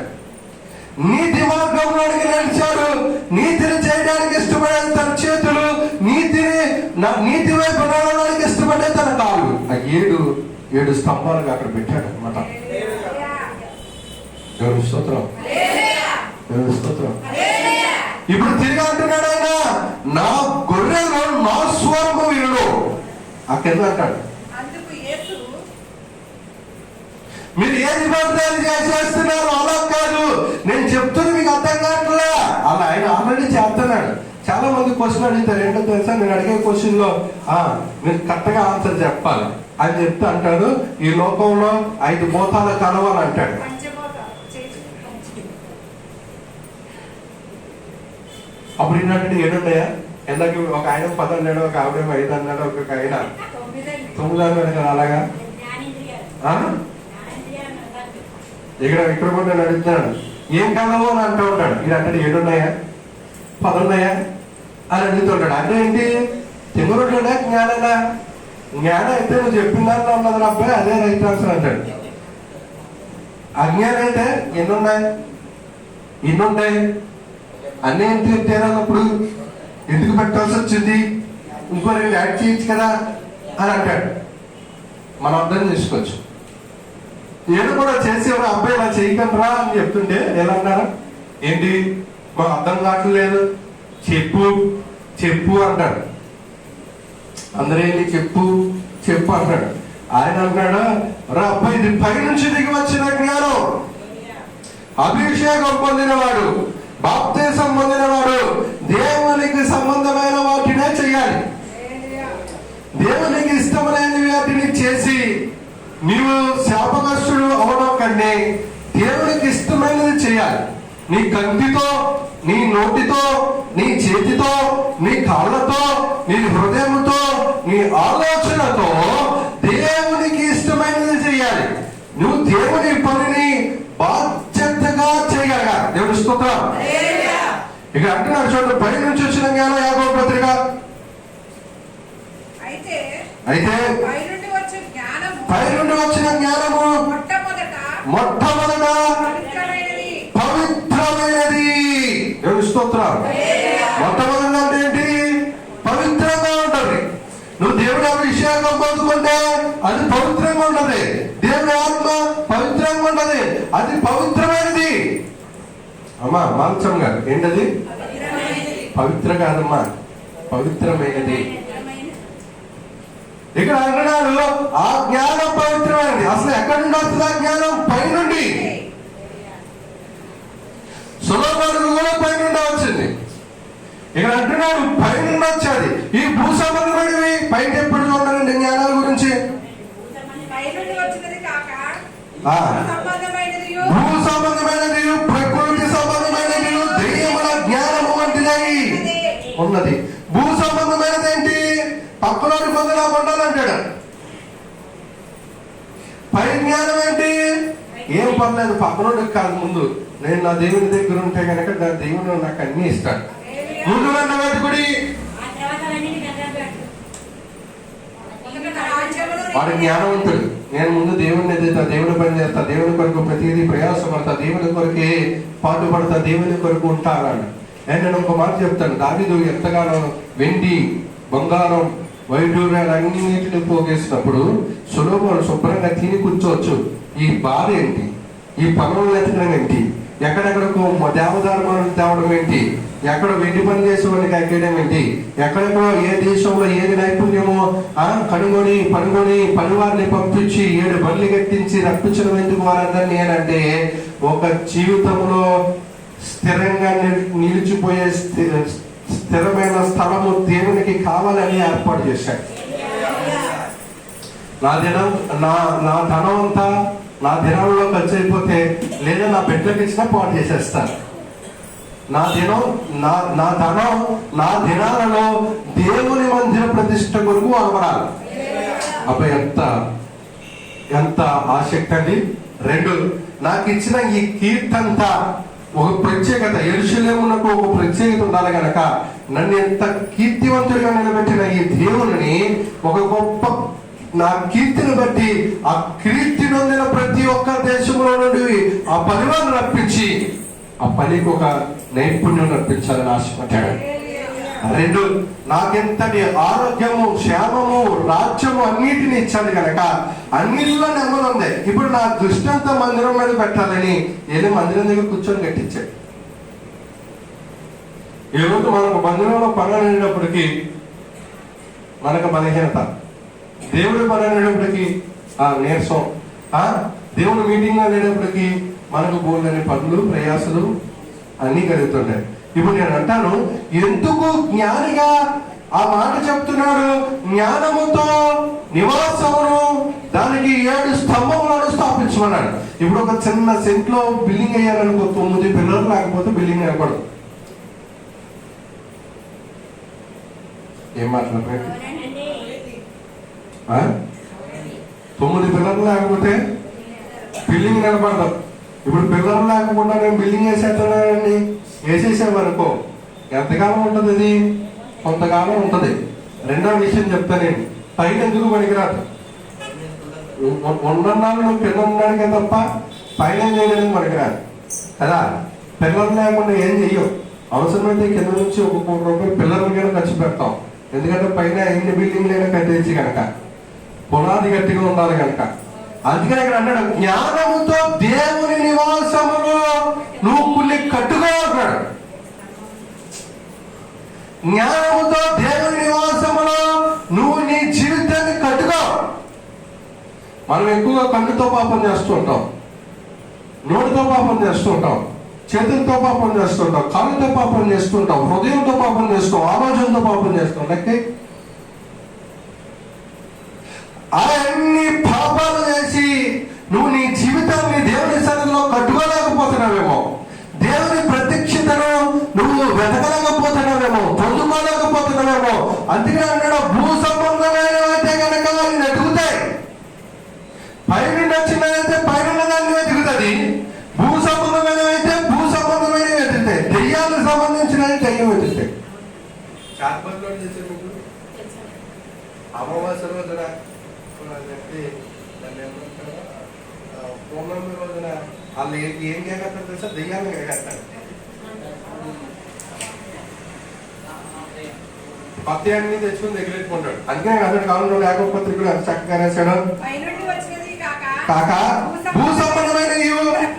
నీతి మార్గంలోనికి నడిచాడు. నీతిని చేయడానికి ఇష్టపడే తన చేతులు, నీతి వైపు నడవడానికి ఇష్టపడే తన కాళ్ళు. ఆ 7 స్తంభాలుగా అక్కడ పెట్టాడు అనమాట. దేవుని స్తోత్రం, దేవుని స్తోత్రం. ఇప్పుడు తిరిగి అంటున్నాడు ఆయన, నా గొర్రెలు నా స్వరము వినును. అక్కడ అంటాడు, మీరు ఏది పడితే చేసేస్తున్నారు, అలా కాదు, నేను చెప్తున్నా మీకు అర్థం కావట్లే. అలా ఆయన ఆల్రెడీ చేస్తున్నాడు. చాలా మంది క్వశ్చన్ అడుగుతారు, ఏంటో తెలుసా, నేను అడిగే క్వశ్చన్ లో మీరు కరెక్ట్గా ఆన్సర్ చెప్పాలి అని చెప్తే అంటాడు, ఈ లోకంలో 5 భూతాల కలవాలి అంటాడు. అప్పుడు ఏంటంటే 7 ఉన్నాయా? ఎందాక ఒక ఆయన 10 అన్నాడు, ఒక ఆవిడ 5 అన్నాడు, ఒక ఆయన 9 అన్నాడు కదా. అలాగా ఇక్కడ కూడా నేను అడుగుతున్నాను, ఏం కలవు అని అంటూ ఉంటాడు. ఇది అంటాడు 7 ఉన్నాయా 10 ఉన్నాయా అని అడుగుతుంటాడు. అంటే ఏంటి? తిరుగుడుడా జ్ఞాననా? జ్ఞానం అయితే నువ్వు చెప్పిన దాంట్లో ఉన్నది అబ్బాయి, అదే రైట్ ఆన్సర్ అంటాడు. అజ్ఞానం అయితే ఎన్నున్నాయి? ఇన్నుంటాయి. అన్నీ ఏంటి తేరాలప్పుడు ఎందుకు పెట్టాల్సి వచ్చింది, ఇంకో 2 యాడ్ చేయొచ్చు కదా అని అంటాడు. మనం అర్థం చేసుకోవచ్చు. ఏదో కూడా చేసి ఒక అబ్బాయి ఇలా చేయకండి అని చెప్తుంటే ఎలా అన్నారా? ఏంటి మాకు అర్థం కావట్లేదు, చెప్పు చెప్పు అంటాడు. అందరేంటి చెప్పు చెప్పు అంటాడు. ఆయన అంటాడు, రా అబ్బాయి, ఇది పైనుంచి దిగి వచ్చిన జ్ఞానం. అభిషేకం పొందినవాడు, బాప్తిసం పొందినవాడు దేవునికి సంబంధమైన వాటినే చేయాలి. దేవునికి ఇష్టమైన వాటిని చేసి నీవు శాపగ్రస్తుడు అవడం కంటే దేవునికి ఇష్టమైనది చేయాలి. నీ కంటితో, నీ నోటితో, నీ చేతితో, నీ కాళ్ళతో, నీ హృదయంతో, నీ ఆలోచనతో దేవునికి ఇష్టమైనది చేయాలి. నువ్వు దేవుని పనిని బాధ్యతగా చేయగలగాలి. దేవుని స్తోత్రం. ఇక అంటున్నాడు చూడండి, పై నుంచి వచ్చిన జ్ఞానం యాకోబు పత్రిక. అయితే పై నుండి వచ్చిన జ్ఞానము మొట్టమొదట పవిత్రమైనది. దేవుని స్తోత్రం. మొట్టమొదట అంటే ఏంటి? పవిత్రంగా ఉంటది. నువ్వు దేవుడి అభిషేకం పొందుకుంటే అది పవిత్రంగా ఉంటది. దేవుడి ఆత్మ పవిత్రంగా ఉంటది, అది పవిత్రమైనది. అమ్మా మాంసం గారు ఏంటది? పవిత్ర కాదమ్మా, పవిత్రమైనది. ఇక్కడ అంటున్నాడు ఆ జ్ఞానం పవిత్రమైనది. అసలు ఎక్కడి నుండి వస్తుంది ఆ జ్ఞానం? పైనుండి. సొలొమోనుకు కూడా పైనుండి వచ్చింది. ఇక్కడ అంటున్నాడు పైనుండి వచ్చేది. ఈ భూ సంబంధమైనవి పైన ఎప్పుడు చూడాలండి జ్ఞానాల గురించి? భూ సంబంధమైనది, ప్రకృతి సంబంధమైనది, దైవముల జ్ఞానము వంటిది ఉన్నది. భూ సంబంధమైనది ఏంటి? పక్కనోడి పొందినా పొందాలంటాడు. పై జ్ఞానం ఏంటి? ఏం పర్లేదు, పక్కనోడికి కాదు, ముందు నేను నా దేవుని దగ్గర ఉంటే కనుక నా దేవుడు నాకు అన్ని ఇస్తాడు. ముందు నన్ను వెతుకుడి. వాడి జ్ఞానవంతుడు. నేను ముందు దేవుడిని ఎదుగుతా, దేవుడి పని చేస్తా, దేవుని కొరకు ప్రతిదీ ప్రయాసపడతా, దేవుని కొరకే పాటుపడతా, దేవుని కొరకు ఉంటాను. నేను ఒక మాట చెప్తాను, దావీదు ఎంతగానో వెండి బంగారం వైడూర్యాలు అన్నింటిని పోగేసినప్పుడు సొలొమోను శుభ్రంగా తిని కూర్చోవచ్చు. ఈ బాధ ఏంటి? ఈ పనులు ఎత్తడం ఏంటి? ఎక్కడెక్కడకు దేవదారులను తేవడం ఏంటి? ఎక్కడ వెండి పని చేసే వాళ్ళకి ఎక్కడం ఏంటి? ఎక్కడెక్కడో ఏ దేశంలో ఏది నైపుణ్యమో కనుగొని పనివారిని పంపించి 7 బండ్లు కట్టించి రప్పించడం ఎందుకు వారందరినీ అంటే ఒక జీవితంలో స్థిరంగా నిలిచిపోయే స్థిరమైన స్థలము దేవునికి కావాలని ఏర్పాటు చేశాడు. నా ధనం అంతా నా దినంలో ఖర్చు అయిపోతే, లేదా నా బిడ్డలకు ఇచ్చినా పాటు చేసేస్తాను. నా ధనం నా దినాలలో దేవుని మందిర ప్రతిష్ట కొరకు వాడబడాలి. అబ్బాయి ఎంత ఆసక్తి అండి. 2, నాకు ఇచ్చిన ఈ కీర్తంతా ఒక ప్రత్యేకత, యెరూషలేమునకు ఒక ప్రత్యేకత ఉండాలి గనక నన్ను ఎంత కీర్తివంతుడిగా నిలబెట్టిన ఈ దేవుని ఒక గొప్ప నా కీర్తిని బట్టి ఆ కీర్తి నొందిన ప్రతి ఒక్క దేశంలో నుండి ఆ పనివారిని రప్పించి ఆ పనికి ఒక నైపుణ్యం రప్పించాలని ఆశపడ్డాడు. 2, నాకెంతటి ఆరోగ్యము, క్షేమము, రాజ్యము అన్నిటిని ఇచ్చాడు కనుక అన్నిట్లో నెమ్మది ఉంది. ఇప్పుడు నా దృష్టి అంతా మందిరం మీద పెట్టాలని ఏదో మందిరం దగ్గర కూర్చొని కట్టించాడు. ఈరోజు మనకు మందిరంలో పని అనేటప్పటికీ మనకు బలహీనత, దేవుడి పని అనేటప్పటికీ నీరసం, దేవుడి మీటింగ్ అనేటప్పటికీ మనకు బోల్డని పనులు ప్రయాసలు అన్నీ కలుగుతుంటాయి. ఇప్పుడు నేను అంటాను, ఎందుకు జ్ఞానిగా ఆ మాట చెప్తున్నాడు? జ్ఞానముతో నివాసమును దానికి 7 స్తంభములను స్థాపించమన్నాడు. ఇప్పుడు ఒక చిన్న సెంట్లో బిల్డింగ్ అయ్యారనుకో, 9 పిల్లలు లేకపోతే బిల్డింగ్ ఏర్పడదు. ఏం మాట్లాడుతున్నారు? 9 పిల్లలు లేకపోతే బిల్డింగ్ నిలబడదు. ఇప్పుడు పిల్లలు లేకుండా నేను బిల్డింగ్ వేసేస్తున్నానండి, వేసేసామనుకో ఎంతకాలం ఉంటుంది? అది కొంతకాలం ఉంటుంది. రెండో విషయం చెప్తా, నేను పైన ఎందుకు పనికిరాదు. ఉన్నన్నాళ్ళు నువ్వు పిల్లలు ఉన్నాడికే తప్ప పైన చేయడానికి పనికిరాదు కదా. పిల్లలు లేకుండా ఏం చెయ్యవు. అవసరమైతే కింద నుంచి ఒక ₹1 పిల్లలకైనా ఖర్చు పెడతాం. ఎందుకంటే పైన ఎన్ని బిల్డింగ్లైనా కట్టేసి కనుక, పునాది గట్టిగా ఉండాలి కనుక. అందుకని ఇక్కడ అన్నాడు, జ్ఞానముతో దేవుని నివాసములో నువ్వు కుల్లి కట్టుకో అన్నాడు. జ్ఞానముతో దేవుని నివాసములో నువ్వు నీ జీవితాన్ని కట్టుకో. మనం ఎక్కువగా కన్నుతో పాపం చేస్తూ ఉంటాం, నోటితో పాపం చేస్తూ ఉంటాం, చేతులతో పాపం చేస్తుంటాం, కాళ్ళతో పాపం చేస్తుంటాం, హృదయంతో పాపం చేస్తాం, ఆలోచనతో పాపం చేస్తాం. లెక్కే అన్ని పాపాలు చేసి నువ్వు నీ జీవితాన్ని దేవుని సన్నిధిలో కట్టుకోలేకపోతున్నావేమో, దేవుని ప్రత్యక్షతను నువ్వు వెతకలేకపోతున్నావేమో, పొందుకోలేకపోతున్నావేమో. అందుకే అన్నాడు, భూ సంబంధమైనవైతే కనుక వాళ్ళు వెతుకుతాయి. పైన నచ్చినదైతే పైన దాన్ని వెతుకుతుంది, భూ సంబంధమైనవైతే భూ సంబంధమైనవి వెతుకుతాయి, దెయ్యాలకు సంబంధించినవి దెయ్యం వెతుకుతాయి. అమావాస్య రోజున పూర్ణమి రోజున వాళ్ళు ఏం చేయగలుగుతారు తెలుసా? దెయ్యాలను ఎగేస్తారు. పత్యాన్ని తెచ్చుకుని దగ్గరెట్టుకుంటాడు. అందుకే అతడు కాలంలో లేకపోతే కూడా చక్కగా రాశాడు, కాక భూ సంబంధమైన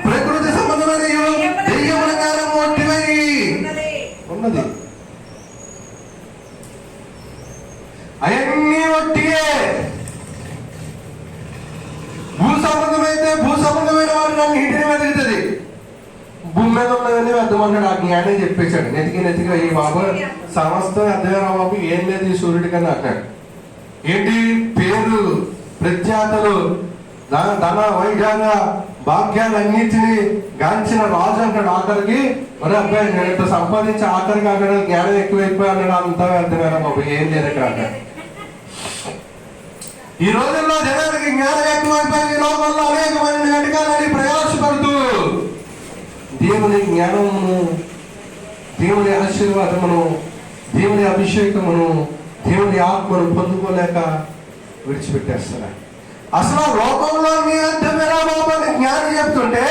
ప్రకృతి సంబంధమైన దెయ్యముల జ్ఞానం వంటివై ఉన్నది. అవన్నీ ఒట్టియే. భూ సంబంధమైతే భూ సంబంధమైన వారు నన్ను ఇంటిని వెతుకుతుంది. భూమి మీద ఉన్నదని అర్థమన్నాడు. ఆ జ్ఞానే చెప్పేశాడు. నెతికి ఈ బాబు సమస్త అర్థమేనా బాబు, ఏం లేదు ఈ సూర్యుడి కన్నా అన్నాడు. ఏంటి పేరు ప్రఖ్యాతలు, ధన వైభాగ భాగ్యాలన్నింటినీ గాంచిన రాజు అంటాడు. ఆఖరికి మరి అబ్బాయి నేను ఇంత సంపాదించి ఆఖరికి అక్కడ జ్ఞానం ఎక్కువైపోయి అన్నాడు. అంతా అర్థమేనా బాబు, ఏం లేదు ఇక్కడ అన్నాడు. ఈ రోజుల్లో జనానికి జ్ఞానం ఎక్కువైపోయింది. లోకంలో అనేక మంది వెతకాలని ప్రయాసపడుతూ దేవుని జ్ఞానమును, దేవుని ఆశీర్వాదమును, దేవుని అభిషేకమును, దేవుని ఆత్మను పొందుకోలేక విడిచిపెట్టేస్తున్నారు. అసలు లోకంలో మీ అర్థమేనా బాబు అని జ్ఞానం చెప్తుంటే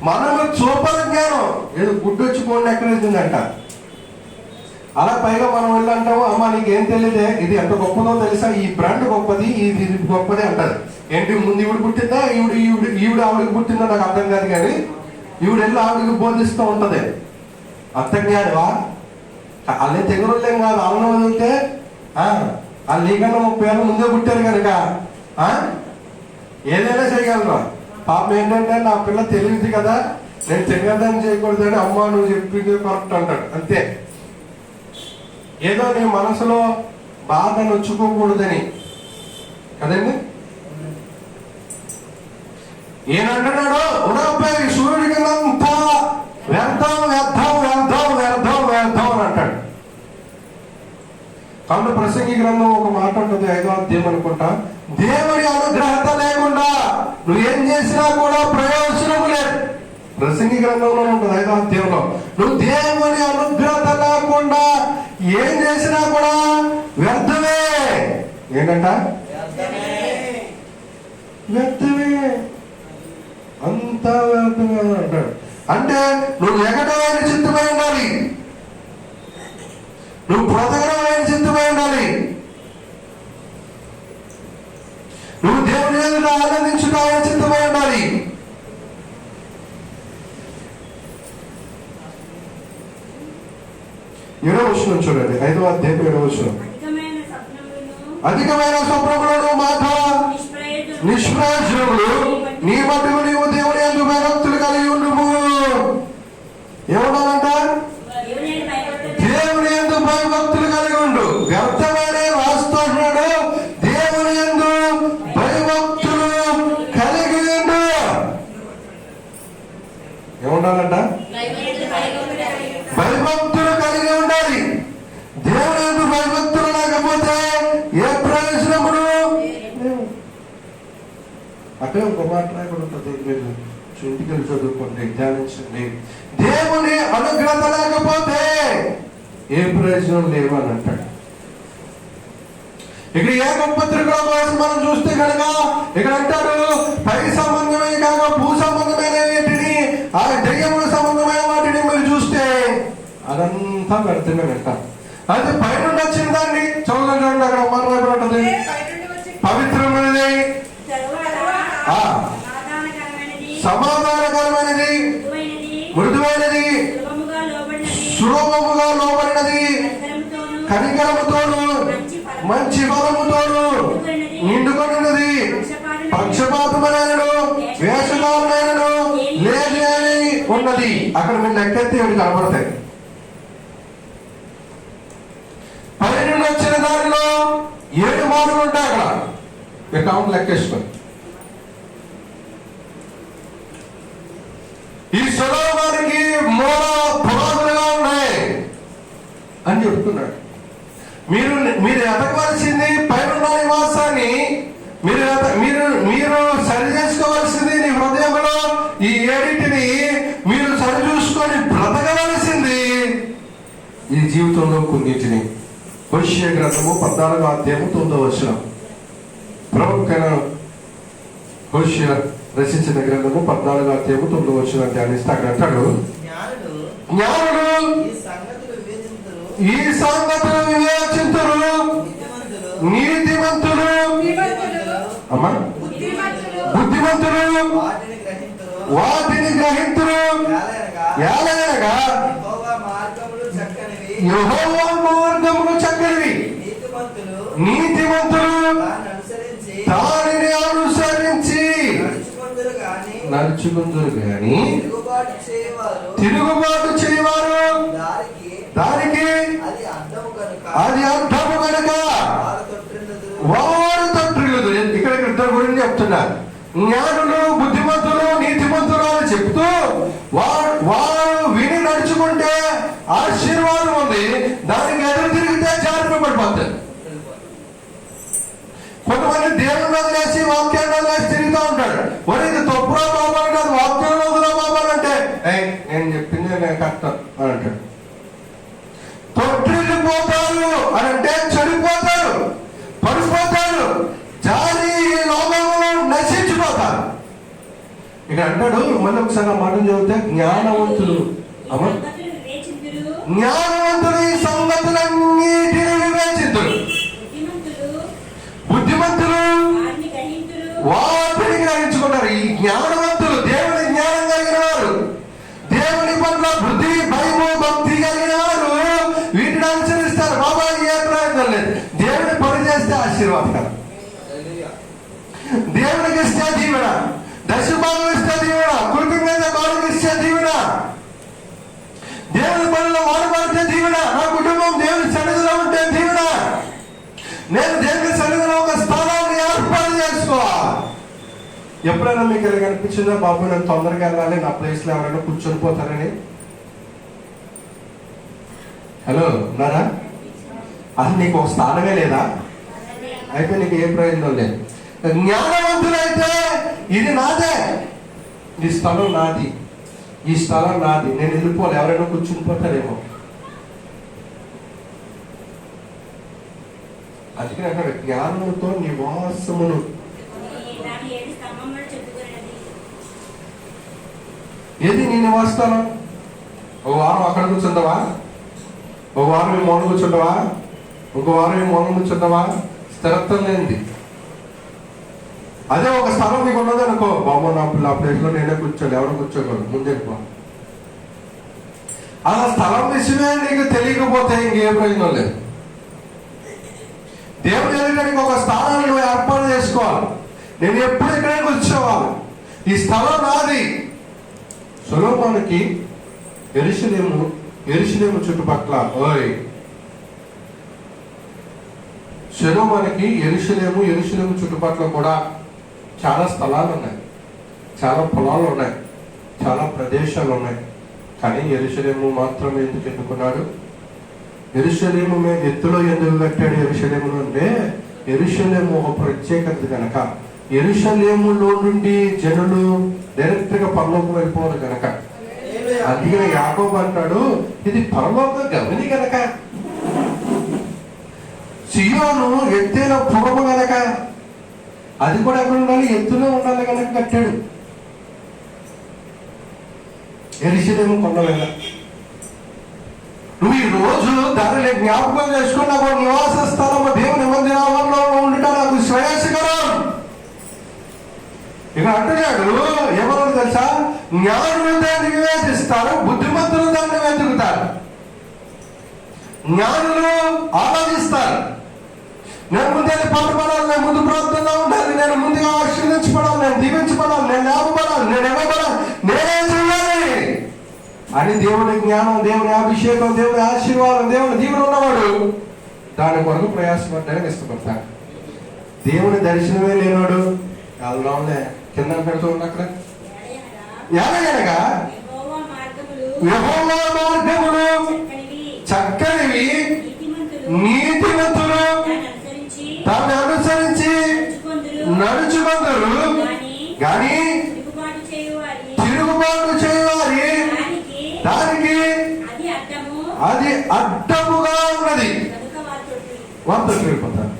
మనము చూపల జ్ఞానం ఏదో గుడ్డొచ్చి పోండి ఎక్కడైతుందంట. అలా పైగా మనం వెళ్ళంటాము, అమ్మ నీకేం తెలియదే, ఇది ఎంత గొప్పదో తెలుసా, ఈ బ్రాండ్ గొప్పది, ఇది గొప్పది అంటారు. ఏంటి ముందు ఈవిడ పుట్టిందా, ఈవిడ ఆవిడకి పుట్టిందో నాకు అర్థం కాదు, కానీ ఈవిడ వెళ్ళి ఆవిడకి బోధిస్తూ ఉంటది. అర్థజ్ఞానివా? అదే తెగురులేం కాదు. అన్నం వదిలితే వాళ్ళు నీకన్నా 30 ఏళ్ళ ముందే పుట్టారు కనుక ఏదైనా చేయగలరా. పాపం ఏంటంటే నా పిల్ల తెలియదు కదా, నేను తెలియదని చేయకూడదని అమ్మ నువ్వు చెప్పింది కరెక్ట్ అంటాడు. అంతే. ఏదో నీ మనసులో బాధ నొచ్చుకోకూడదని కదండి. ఏనంటున్నాడు, ఉడబ్బాయి సూర్యుడి కింద అంతా వ్యర్థం వ్యర్థం వ్యర్థం వ్యర్థం వ్యర్థం అని అంటాడు. కాబట్టి ప్రసంగి గ్రంథం ఒక మాట ఉంటుంది, 5వ అధ్యాయం అనుకుంటా, దేవుడి అనుగ్రహత లేకుండా నువ్వేం చేసినా కూడా ప్రయోజనం లేదు. ప్రసంగి గ్రంథంలో ఉంటుంది 5వ అధ్యాయంలో. నువ్వు దేవుని అనుగ్రహత లేకుండా ఏం చేసినా కూడా వ్యర్థమే. ఏంటంట? వ్యర్థమే, అంతా వ్యర్థమే అంటాడు. అంటే నువ్వు ఎగటమైన చిత్తమై ఉండాలి, నువ్వు బ్రతకడమైన చిత్తమై ఉండాలి, నువ్వు దేవుని ఎదుట ఆనందించుకోవాలని చిత్తమై ఉండాలి. 7వ వచనం చూడండి, 5వ అధ్యాయం 7వ వచనం. అధికమైన స్వప్నములను మాట నిష్ప్రయోజనములు నీ మట్టుకు నీవు దేవుని యందు భయభక్తులు కలిగి ఉండుము. ఏమన్నారంట? దేవుని యందు భయభక్తులు కలిగి ఉండు. వ్యర్థమైన రాస్తూ అంటున్నాడు, దేవుని యందు భయభక్తులు కలిగి ఉండు. ఏముండాలంట? భయభక్తులు కలిగి ఉండాలి. దేవుని యందు భయభక్తులు లేకపోతే ఏ ప్రయోజనములు? అక్కడ ఒక మాట కూడా ఉంటుంది, మీరు ఇంటికి చదువుకోండి, ధ్యానించండి. దేవుని అనుగ్రహత లేకపోతే ఏ ప్రయోజనం లేవు అని అంటాడు. ఇక్కడ ఏ పత్రికలో మనం చూస్తే కనుక ఇక్కడ అంటాడు, పై సంబంధమే కాక భూ సంబంధమైన వాటిని, ఆ దయ్యముల సంబంధమైన వాటిని మీరు చూస్తే అదంతా వ్యర్థంగా వింటాం. అయితే పైన వచ్చిన దాన్ని చదువుతుంది, అక్కడ మాట ఉంటుంది, పవిత్రమైనది, సమాధానకరమైనది, మృదువైనది, సులభముగా లోబడినది, కనికరముతోను మంచి బలముతోను నిండుకొనినది, పక్షపాతమైనను వేషకాలమైనను లేని అని ఉన్నది. అక్కడ మీరు లెక్కెత్తి అవి కనబడతాయి. పైన వచ్చిన దానిలో 7 మాటలు ఉంటాయి. అక్కడ మీరు కౌంట్ లెక్కేసుకొని ఈ సొలొమోనుకి మూల పునాదులుగా ఉన్నాయి అని చెప్తున్నాడు. మీరు ఎతకవలసింది పైన నివాసాన్ని, మీరు సరి చేసుకోవాల్సింది నీ హృదయంలో ఈ 7టిని మీరు సరి చూసుకొని బ్రతకవలసింది ఈ జీవితంలో కొన్నిటిని. హోషేయ గ్రంథము 14వ అధ్యాయము 9వ వచనం. ప్రవక్త హోషేయ రచించిన గ్రంథము 14వ అధ్యాయము 9వ వచనం ధ్యానిస్తే అక్కడ అంటాడు, జ్ఞానులు ఈ సంగతులు వివేచింతురు, నీతిమంతులు అమ్మా బుద్ధిమంతులు వాటిని గ్రహింతురు. ఏలయనగా యెహోవా మార్గములు చక్కనివి, నీతిమంతులు దానిని అనుసరించి నడుచుకుందరు గాని తిరుగుబాటు చేయవారు దానికి అది అర్థము కనుక వారు తొట్టిల్లుదు. ఇక్కడ ఇద్దరు గురించి చెప్తున్నారు. జ్ఞానులు, బుద్ధిమంతులు, నీతిమంతులు అని చెప్తూ వారు విని నడుచుకుంటే ఆశీర్వాదం ఉంది, దానికి ఎదురు తిరిగితే జారిపోయి పడిపోతారు. కొంతమంది దేవుని వదిలేసి వాక్యాన్ని వదిలేసి తిరుగుతూ ఉంటాడు. మరి ఇది తప్పురా బాబాలు కాదు, వాక్యాన్ని వదిలే బాబాలు అంటే నేను చెప్పింది నేను కష్టం అని అంటాడు. తొట్టిల్లిపోతారు అని అంటే చెడిపోతారు, పడిపోతారు, జారి ఈ లోకంలో నశించిపోతారు. ఇక అంటాడు, మళ్ళీ ఒకసారి మాట చదివితే జ్ఞానవంతులు జ్ఞానవంతులు ఈ సంగతులన్నిటిని వివేచింతులు, బుద్ధిమంతులు వాటిని గ్రహించుకుంటారు. ఈ జ్ఞానవంతులు దేవుని జ్ఞానం కలిగిన వారు, దేవుని పట్ల బుద్ధి, భయము, భక్తి కలిగిన వారు వీటిని అనుసరిస్తారు. బాబా ఏ ప్రయోజనం లేదు. దేవుని పని చేస్తే ఆశీర్వాదకరం, దేవునికి ఇస్తే దీవెన, దశభాగం ఇస్తే దీవెన, కుటుంబం మీద కాలుకి ఇస్తే దీవెన, దేవుని పనుల్లో వాడబడితే దీవెన, నా కుటుంబం దేవుని సన్నిధిలో ఉంటే దీవెన, నేను దేవుని సన్నిధిలో ఒక స్థానాన్ని ఏర్పాటు చేసుకోవాలి. ఎప్పుడైనా మీకు ఎలా కనిపించిందో, బాబు నేను తొందరగా వెళ్ళాలి, నా ప్లేస్లో ఎవరైనా కూర్చొని పోతారని? హలో ఉన్నారా? అసలు నీకు ఒక స్థానమే లేదా? అయితే నీకు ఏ ప్రయోజనం లేదు. జ్ఞానవంతులైతే ఇది నాదే, ఈ స్థలం నాది, ఈ స్థలం నాది, నేను వెళ్ళిపోలే, ఎవరైనా కూర్చుని పోతారేమో. అందుకే అక్కడ జ్ఞానంతో నివాసమును. ఏది నీ నివాసస్థానం? ఒక వారం అక్కడ కూర్చుంటావా? ఒక వారం ఈ మూల కూర్చుంటావా? ఒక వారం ఈ మూల కూర్చుంటావా? స్థిరత్వం లేనిది. అదే ఒక స్థలం నీకు ఉన్నది అనుకో, బాబు నా ప్లేస్ లో నేనే కూర్చోండి, ఎవరు కూర్చోకూడదు, ముందే. ఆ స్థలం విషయమే నీకు తెలియకపోతే ఇంకేం ప్రయోజనం లేదు. దేవుడు వెళ్ళడానికి ఒక స్థానాన్ని నువ్వు ఏర్పాటు చేసుకోవాలి. నేను ఎప్పుడు ఎక్కడికి వచ్చేవాళ్ళు, ఈ స్థలం నాది. సొలొమోనుకి యెరూషలేము చుట్టుపక్కల సొలొమోనుకి యెరూషలేము చుట్టుపక్కల కూడా చాలా స్థలాలు ఉన్నాయి, చాలా పొలాలు ఉన్నాయి, చాలా ప్రదేశాలు ఉన్నాయి. కానీ యెరూషలేము మాత్రమే ఎందుకు ఎన్నుకున్నాడు? యెరూషలేము ఎత్తులో ఎందుకు కట్టాడు? యెరూషలేములో అంటే యెరూషలేము ఒక ప్రత్యేకత కనుక. యెరూషలేములో నుండి జనులు డైరెక్ట్ గా పరలోకం వెళ్ళిపోవాలి కనుక. అందుకని యాకోబు అంటాడు, ఇది పరలోక గమని కనుక, సియోను ఎత్తైన పురము కనుక, అది కూడా ఎక్కడ ఉండాలి? ఎత్తులో ఉండాలి కనుక కట్టాడు యెరూషలేము కొండ మీద. నువ్వు ఈ రోజు దానిని జ్ఞాపకం చేసుకున్నావు, నివాస స్థలము దేవుని మందిరంలో ఉండుట నాకు శ్రేయస్కరం. ఇక అంటున్నాడు, ఎవరు తెలుసా? జ్ఞానులు దాన్ని వివేచిస్తారు, బుద్ధిమంతులు దాన్ని వెతుకుతారు. జ్ఞానులు ఆలోచిస్తారు, నేను ముందే పట్టుబడాలి, నేను ముందు ప్రాంతంలో ఉండాలి, నేను ముందుగా ఆశీర్వదించబడాలి, నేను దీవించబడాలి, నేను లేపబడాలి, నేను ఇవ్వబడాలి, నేనే చేయాలి అని దేవుని జ్ఞానం, దేవుని అభిషేకం, దేవుని ఆశీర్వాదం, దేవుని దీవెన ఉన్నవాడు దాని కొరకు ప్రయాసపడ్డానికి ఇష్టపడతాడు. దేవుని దర్శనమే లేనివాడు వెళ్దాంలే కింద పెడుతూ ఉన్న అక్కడ ఎలాగనగా యెహోవా మార్గములు చక్కనివి, నీతిమంతులు దాన్ని అనుసరించి నడుచుకొందురు, గాని తిరుగుబాటు చేయువారి దానికి అది అడ్డముగా ఉన్నది. వార్త వెళ్ళిపోతారు.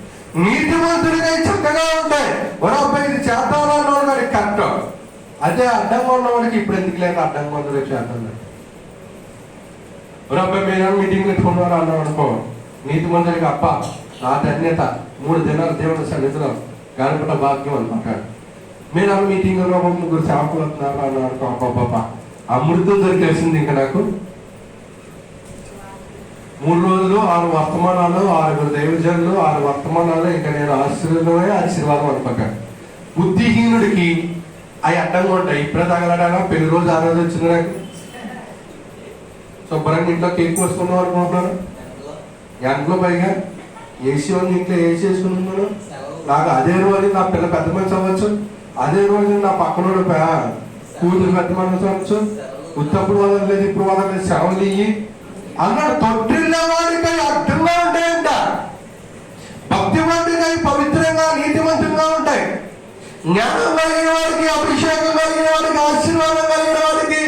నీతిమంతుడిగా చక్కగా ఉంటాయి, మరొక ఇది చేద్దామన్న వాడికి కష్టం. అదే అడ్డంగా ఉన్నవాడికి ఇప్పుడు ఎందుకు లేదు, అడ్డంగా ఉన్నది చేద్దాం. మరొక మీరు మీటింగ్ పెట్టుకున్నారు అన్నాం అనుకో, నీతిమంతుడికి అప్ప నా ధన్యత 3 దినాలు దేవుని సన్నిధిలో గడపట భాగ్యం అనుకుంటాడు. మీరు ఆ మీటింగ్ లో 3 సేవకులు వస్తున్నారు అన్నాడు అనుకో, అబ్బాబ్బా అమృతం దొరికేసింది. ఇంకా నాకు 3 రోజులు 6 వర్తమానాలు, 6 దైవజనులు, 6 వర్తమానాలు, ఇంకా నేను ఆశీర్వాదం అనుకుంటాను. బుద్ధిహీనుడికి అవి అడ్డంగా ఉంటాయి. ఇప్పుడే తగలడా పెళ్లి రోజు ఆ రోజు వచ్చింది నాకు, శుభ్రంగా ఇంట్లో కేక్ వస్తున్నాం అనుకుంటున్నాను, ఎంట్లో పైగా ఏసీ ఉంది, ఇంట్లో ఏసీ వేసుకున్నాను. నాకు అదే రోజు నా పిల్ల పెద్ద మనిషి అవ్వచ్చు, అదే రోజు నా పక్కనోడు కూతురు పెద్ద మనిషి అవ్వచ్చు. ఉత్తప్పుడు వదలలేదు, ఇప్పుడు వదలలేదు, సెలవులు ఇయ్యి అన్నాడు. తొట్టిల్లే వాడికి అర్థంగా ఉంటాయంట, భక్తిమంతుడిగా పవిత్రంగా నీతిమంతంగా ఉంటాయి. జ్ఞానం కలిగిన వాడికి, అభిషేకం కలిగిన వాడికి, ఆశీర్వాదం కలిగిన వాడికి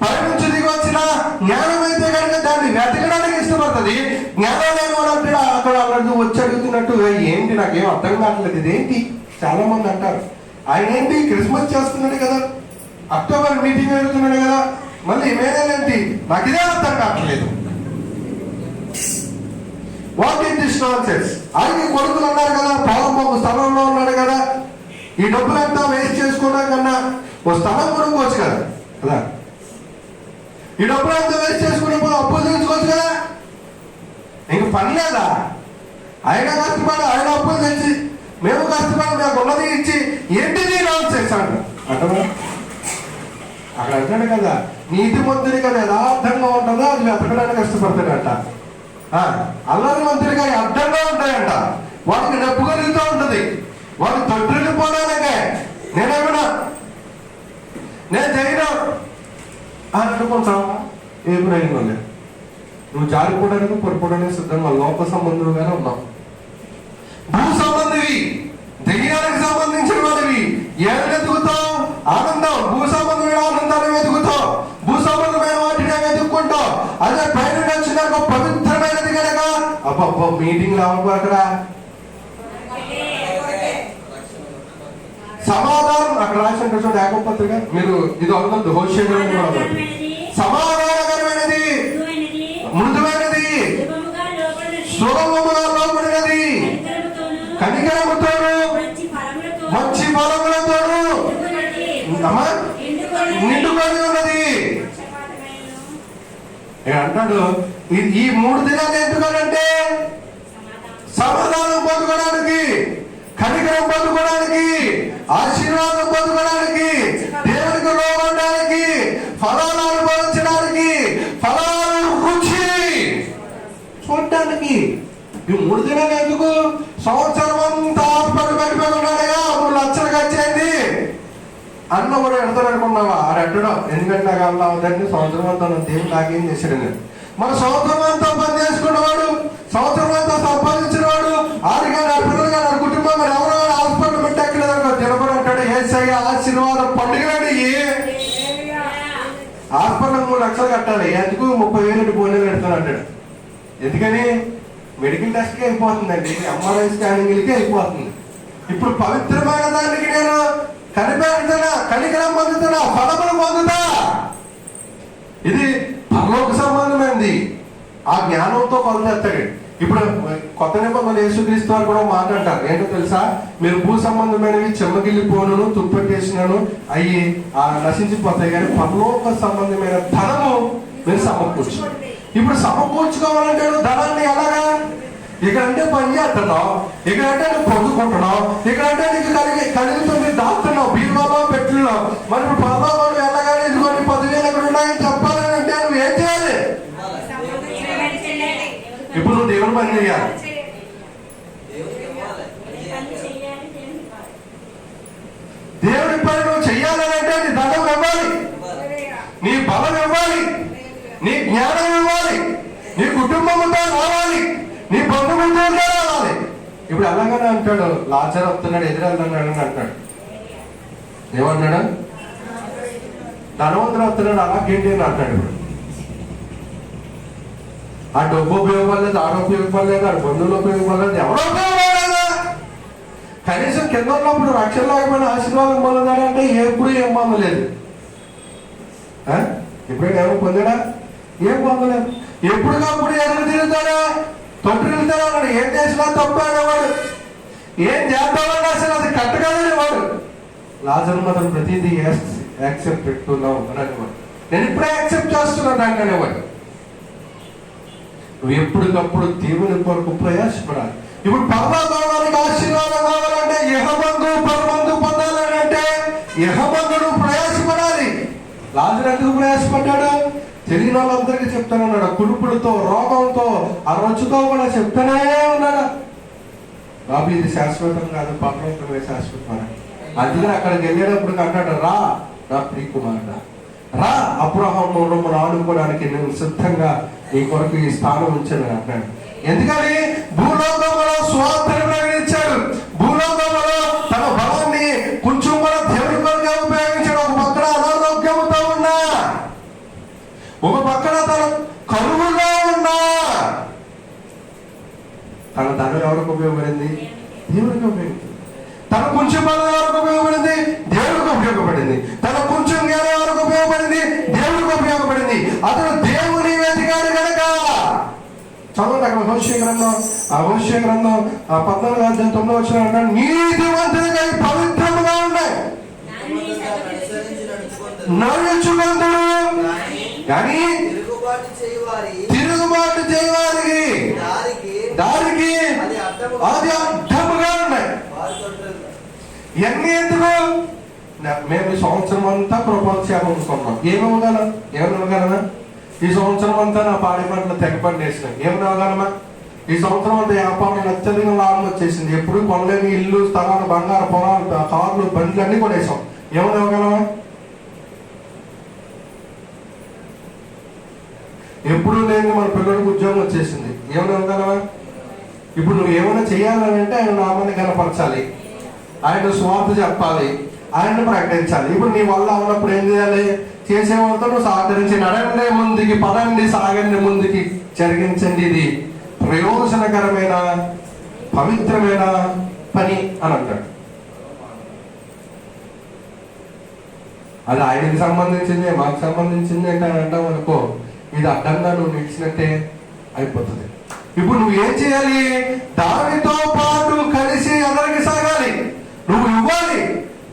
పైనుంచి దిగి వచ్చిన జ్ఞానం అయితే కనుక దాన్ని వెతకడానికి ఇష్టపడుతుంది. జ్ఞానం లేని వాడు అంటే అక్కడ అన్నట్టు వచ్చి అడుగుతున్నట్టు, ఏంటి నాకేం అర్థం కావట్లేదు, ఇదేంటి? చాలా మంది అంటారు, ఆయన ఏంటి క్రిస్మస్ చేస్తున్నాడు కదా, అక్టోబర్ మీటింగ్ జరుగుతున్నాడు కదా, మళ్ళీ మేనేంటి, నాకు ఇదే అర్థం కావట్లేదు. What is this nonsense? ఆయనకి కొడుకులు ఉన్నారు కదా, పొలం స్థలంలో ఉన్నాడు కదా, ఈ డబ్బులంతా వేస్ట్ చేసుకోవడం కన్నా ఓ స్థలం కొనుక్కోవచ్చు కదా కదా, ఈ డబ్బులంతా వేస్ట్ చేసుకున్నప్పుడు అప్పులు తీసుకోవచ్చు కదా, ఇంక పని లేదా? ఆయన కష్టపడి ఆయన అప్పులు తెచ్చి మేము కష్టపడి నాకు ఉన్నది ఇచ్చి ఏంటిది నాన్సెన్స్ అంట అంటదా? అక్కడ అంటాడు కదా, నీతిమంతుడి కదా యథార్థంగా ఉంటుందో అది వెతకడానికి కష్టపడతాడంట. అల్లరి మంత్రిగా అడ్డంగా ఉంటాయంట, వాడికి డబ్బు కలుగుతూ ఉంటుంది, వాడు తొట్టిల్లిపోవడానికే నేనేమన్నా నేను చేయను అని అనుకుంటావా? ఏ ప్రయోజనం లేదు. నువ్వు జారిపోవడానికి పొరపడానికి సిద్ధంగా లోక సంబంధులుగానే ఉన్నావు. భూ సంబంధివి, దెయ్యానికి సంబంధించిన వాడివి ఏం వెతుకుతావు? ఆనందం. భూ సంబంధమైన ఆనందాన్ని వెతుకుతావు, భూ సంబంధమైన వాటిని వెతుక్కుంటావు. అదే పైన వచ్చినాక పవిత్రమైనది కనుక అబ్బా మీటింగ్ అక్కడ సమాధానం అక్కడ రాసిన చూడండి, ఏకపత్రిక మీరు ఇది అవుతుంది సమాధానకరమైనది, మృదువైనది, సులభముగా లోపడినది, కనికరముతోను మంచి ఫలములతోను నిండుకొని ఉన్నది. ఇక అంటాడు ఈ 3 దినాలు ఎందుకనంటే సమాధానం పొందుకోవడానికి, కనికరం పొందుకోవడానికి, ఆశీర్వాదం పొందుకోవడానికి, దేవునికి లోబడడానికి, ఫలాలు అనుభవించడానికి, ఫలాలు రుచి చూడటానికి. ఈ 3 దినాలు ఎందుకు? సంవత్సరం అంతా పడిపోయినాడుగా 3 లక్షలు ఖర్చయింది అన్న కూడా ఎడతాడు అనుకున్నావా? ఆడు ఎట్టడం. ఎందుకంటే నాకు అలా అవుతాడని సంవత్సరం అంతా దేవుడు నాకేం చేశాడు నేను. మన సంవత్సరం అంతా పని చేసుకున్నవాడు, సంవత్సరం అంతా సంపాదించిన వాడు, ఆడు కానీ ఆ పిల్లలు కానీ ఆ కుటుంబం కానీ ఎవరో హాస్పిటల్ పెట్టి ఎక్కలేదనుకో తినకుండా అంటాడు యేసయ్య ఆశీర్వాదం పండుగలండి. హాస్పిటల్ 3 లక్షలు కట్టాలి, ఎందుకు 30,000 బోనెలు పెడతాను అంటాడు. ఎందుకని? మెడికల్ టెస్ట్కి అయిపోతుందండి, ఎంఆర్ఐ స్కానింగ్లకి అయిపోతుంది. ఇప్పుడు పవిత్రమైన దానికి నేను కనిపెడుతున్నా, కనికరం పొందుతున్నా, ఫలములు పొందుతా. ఇది పరలోక సంబంధమైంది. ఆ జ్ఞానంతో కొలచేస్తాడు. ఇప్పుడు కొత్త నిబంధనలు యేసుక్రీస్తు వారు కూడా మాట్లాడతారు. ఏంటో తెలుసా? మీరు భూ సంబంధమైనవి చెమ్మగిల్లిపోను, తుప్పట్టేసినను అవి నశించిపోతాయి, కానీ పరలోక సంబంధమైన ధనము మీరు సమకూర్చు. ఇప్పుడు సమకూర్చుకోవాలంటే ధనాన్ని ఎలాగా? ఇక్కడంటే పని చేస్తున్నావు, ఇక్కడంటే నువ్వు పొందుకుంటున్నావు, ఇక్కడంటే నీకు కలుగుతుంది దాస్తున్నావు బీరువాలో పెట్టున్నావు. మరి ఇప్పుడు పరలోకంలో వెళ్ళగానే ఇదిగోని 10,000 ఎక్కడ ఉన్నాయని చెప్పాలని అంటే నువ్వు ఏం చేయాలి? ఇప్పుడు నువ్వు దేవుని పని చేయాలి. దేవుని పని నువ్వు చెయ్యాలని అంటే నీ ధనం ఇవ్వాలి, నీ బలం ఇవ్వాలి, నీ జ్ఞానం ఇవ్వాలి, నీ కుటుంబంతో రావాలి, నీ బంధువులతో రావాలి. ఇప్పుడు అలాగనే అంటాడు, లాజరు వస్తున్నాడు ఎదురెళ్తున్నాడు అని అంటాడు. ఏమన్నాడు? ధనవంతుడు వస్తున్నాడు అలాగేంటి అని అంటాడు. ఇప్పుడు ఆ డబ్బు ఉపయోగపడలేదు, ఆడ ఉపయోగపడలేదు, ఆడ బంధువులు ఉపయోగపడలేదు, ఎవరో ఉపయోగపడలేదా? కనీసం కింద ఉన్నప్పుడు రక్షణ లేకపోయినా ఆశీర్వాదం పొందాడంటే ఎప్పుడు ఏం పొందలేదు. ఎప్పుడైనా ఏమో పొందాడా? ఏం పొందలేదు. ఎప్పటికప్పుడు ఎదురు తిరుగుతాడా, తొట్టు తిరుగుతాడా? అన్నాడు. ఏం చేసినా తప్పు అనేవాడు, ఏం చేద్దామని అసలు అది కట్టగలని వాడు. లాజరు మాత్రం ప్రతిదీ యాక్సెప్ట్ పెట్టుకున్నావు అని అనేవాడు. నేను ఇప్పుడే యాక్సెప్ట్ చేస్తున్నాను దానికి అనేవాడు. నువ్వు ఎప్పటికప్పుడు దేవుని కొరకు ప్రయాసపడాలి. ఇప్పుడు పరలోకానికి ఆశీర్వాదం కావాలంటే యెహోవాను పరమందు పొందాలని అంటే యెహోవాను ప్రయాసపడాలి. లాజరు ఎందుకు ప్రయాసపడ్డాడు? తెలియని వాళ్ళందరికీ చెప్తానే ఉన్నాడు. కురుపులతో, రోగంతో, ఆ రుచితో కూడా చెప్తానే ఉన్నాడు. బాబు ఇది శాశ్వతం కాదు, పరలోకమే శాశ్వతం. అందుకని అక్కడికి వెళ్ళేటప్పుడు అంటాడు, రా నా ప్రియకుమారుడా, రా అబ్రహాము రొమ్మును ఆడుకోవడానికి నేను సిద్ధంగా నీ కొరకు ఈ స్థానం ఉంచాను అంటాడు. ఎందుకని? భూలోకంలో స్వార్థను ప్రకటించాడు. భూలోకంలో తన బలాన్ని కొంచెం కూడా దేవుడి కొరకు ఉపయోగించాడు. ఒక పక్కన అనారోగ్యంతో ఉన్నా, ఒక పక్కన తన కరువులో ఉన్నా, తన ధనం ఎవరికి ఉపయోగపడింది? దేవుడికి ఉపయోగపడింది. తన కొంచెం బలం ఎవరికి ఉపయోగపడింది? దేవుడికి ఉపయోగపడింది. తన కొంచెం జ్ఞానం ఎవరికి ఉపయోగపడింది? దేవుడికి ఉపయోగపడింది. అతను దేవుని వెతికాడు కనుక. చదవండి అక్కడ హోషేయ గ్రంథం, ఆ హోషేయ గ్రంథం 14:9 అంటాడు, నీతిమంతుడికై పవిత్రముగా ఉన్నాయి నడుచుకుంటాడు, కానీ తిరుగుబాటు చేయవారికి దారికి అది అడ్డముగా ఉన్నాయి. ఇవన్నీ ఎందుకు? మేము ఈ సంవత్సరం అంతా కృపాక్షేమం అనుకున్నాం. ఏమివ్వగలం? ఇవ్వగలమా? ఈ సంవత్సరం అంతా నా పాడి పంటలు తెగపడి వేసినాయి. ఏమని ఇవ్వగలమా? ఈ సంవత్సరం అంతా వ్యాపారం అత్యధిక లాభం వచ్చేసింది. ఎప్పుడు కొనలేని ఇల్లు, స్థలాలు, బంగారు పొలాలు, కార్లు, బండ్లు అన్ని కొనేసాం. ఏమని ఇవ్వగలమా? ఎప్పుడు లేని మన పిల్లలకు ఉద్యోగం వచ్చేసింది. ఏమని ఇవ్వగలమా? ఇప్పుడు నువ్వు ఏమైనా చేయాలని అంటే ఆయన నామాన్ని కనపరచాలి, ఆయన స్వార్థ చెప్పాలి, ఆయన ప్రకటించాలి. ఇప్పుడు నీ వల్ల ఉన్నప్పుడు ఏం చేయాలి? చేసేవాళ్ళతో నువ్వు సహకరించి నడండి ముందుకి, పదండి, సాగండి ముందుకి, జరిగించండి. ఇది ప్రయోజనకరమైన పవిత్రమైన పని అని అంటాడు. అది ఆయనకి సంబంధించింది, మాకు సంబంధించింది అంటే అని అంటాం అనుకో, ఇది అడ్డంగా నువ్వు నిలిచినట్టే అయిపోతుంది. ఇప్పుడు నువ్వు ఏం చేయాలి? దానితో పాటు కలిసి అందరికి సాగాలి, నువ్వు ఇవ్వాలి.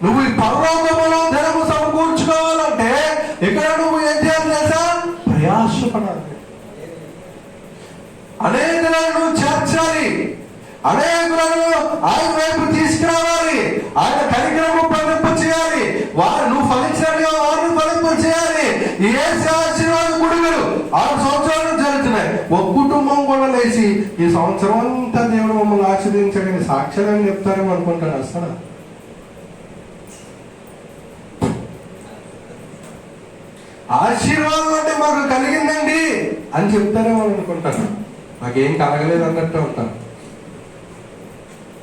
నువ్వు ఈ పరలోకములో ధనము సమకూర్చుకోవాలంటే ఇక్కడ నువ్వు ఏం చేయాలి తెలుసా? ప్రయాసపడాలి. అనేకులను చేర్చాలి, అనేకులను ఆయన వైపు తీసుకురావాలి, ఆయన కనికరము ఫలింప చేయాలి. వారు నువ్వు ఫలించినట్టుగా వారిని ఫలింప చేయాలి. ఏ ఆశీర్వాద గుడుగులు 6 సంవత్సరాలు జరుగుతున్నాయి. ఒక కుటుంబం కూడా లేచి ఈ సంవత్సరం అంతా దేవుడు మమ్మల్ని ఆశీర్వదించాడని సాక్ష్యాలని చెప్తారేమో అనుకుంటాను. అసలు ఆశీర్వాదం అంటే మాకు కలిగిందండి అని చెప్తారేమో అనుకుంటాను. మాకేం కలగలేదు అన్నట్టు ఉంటాను.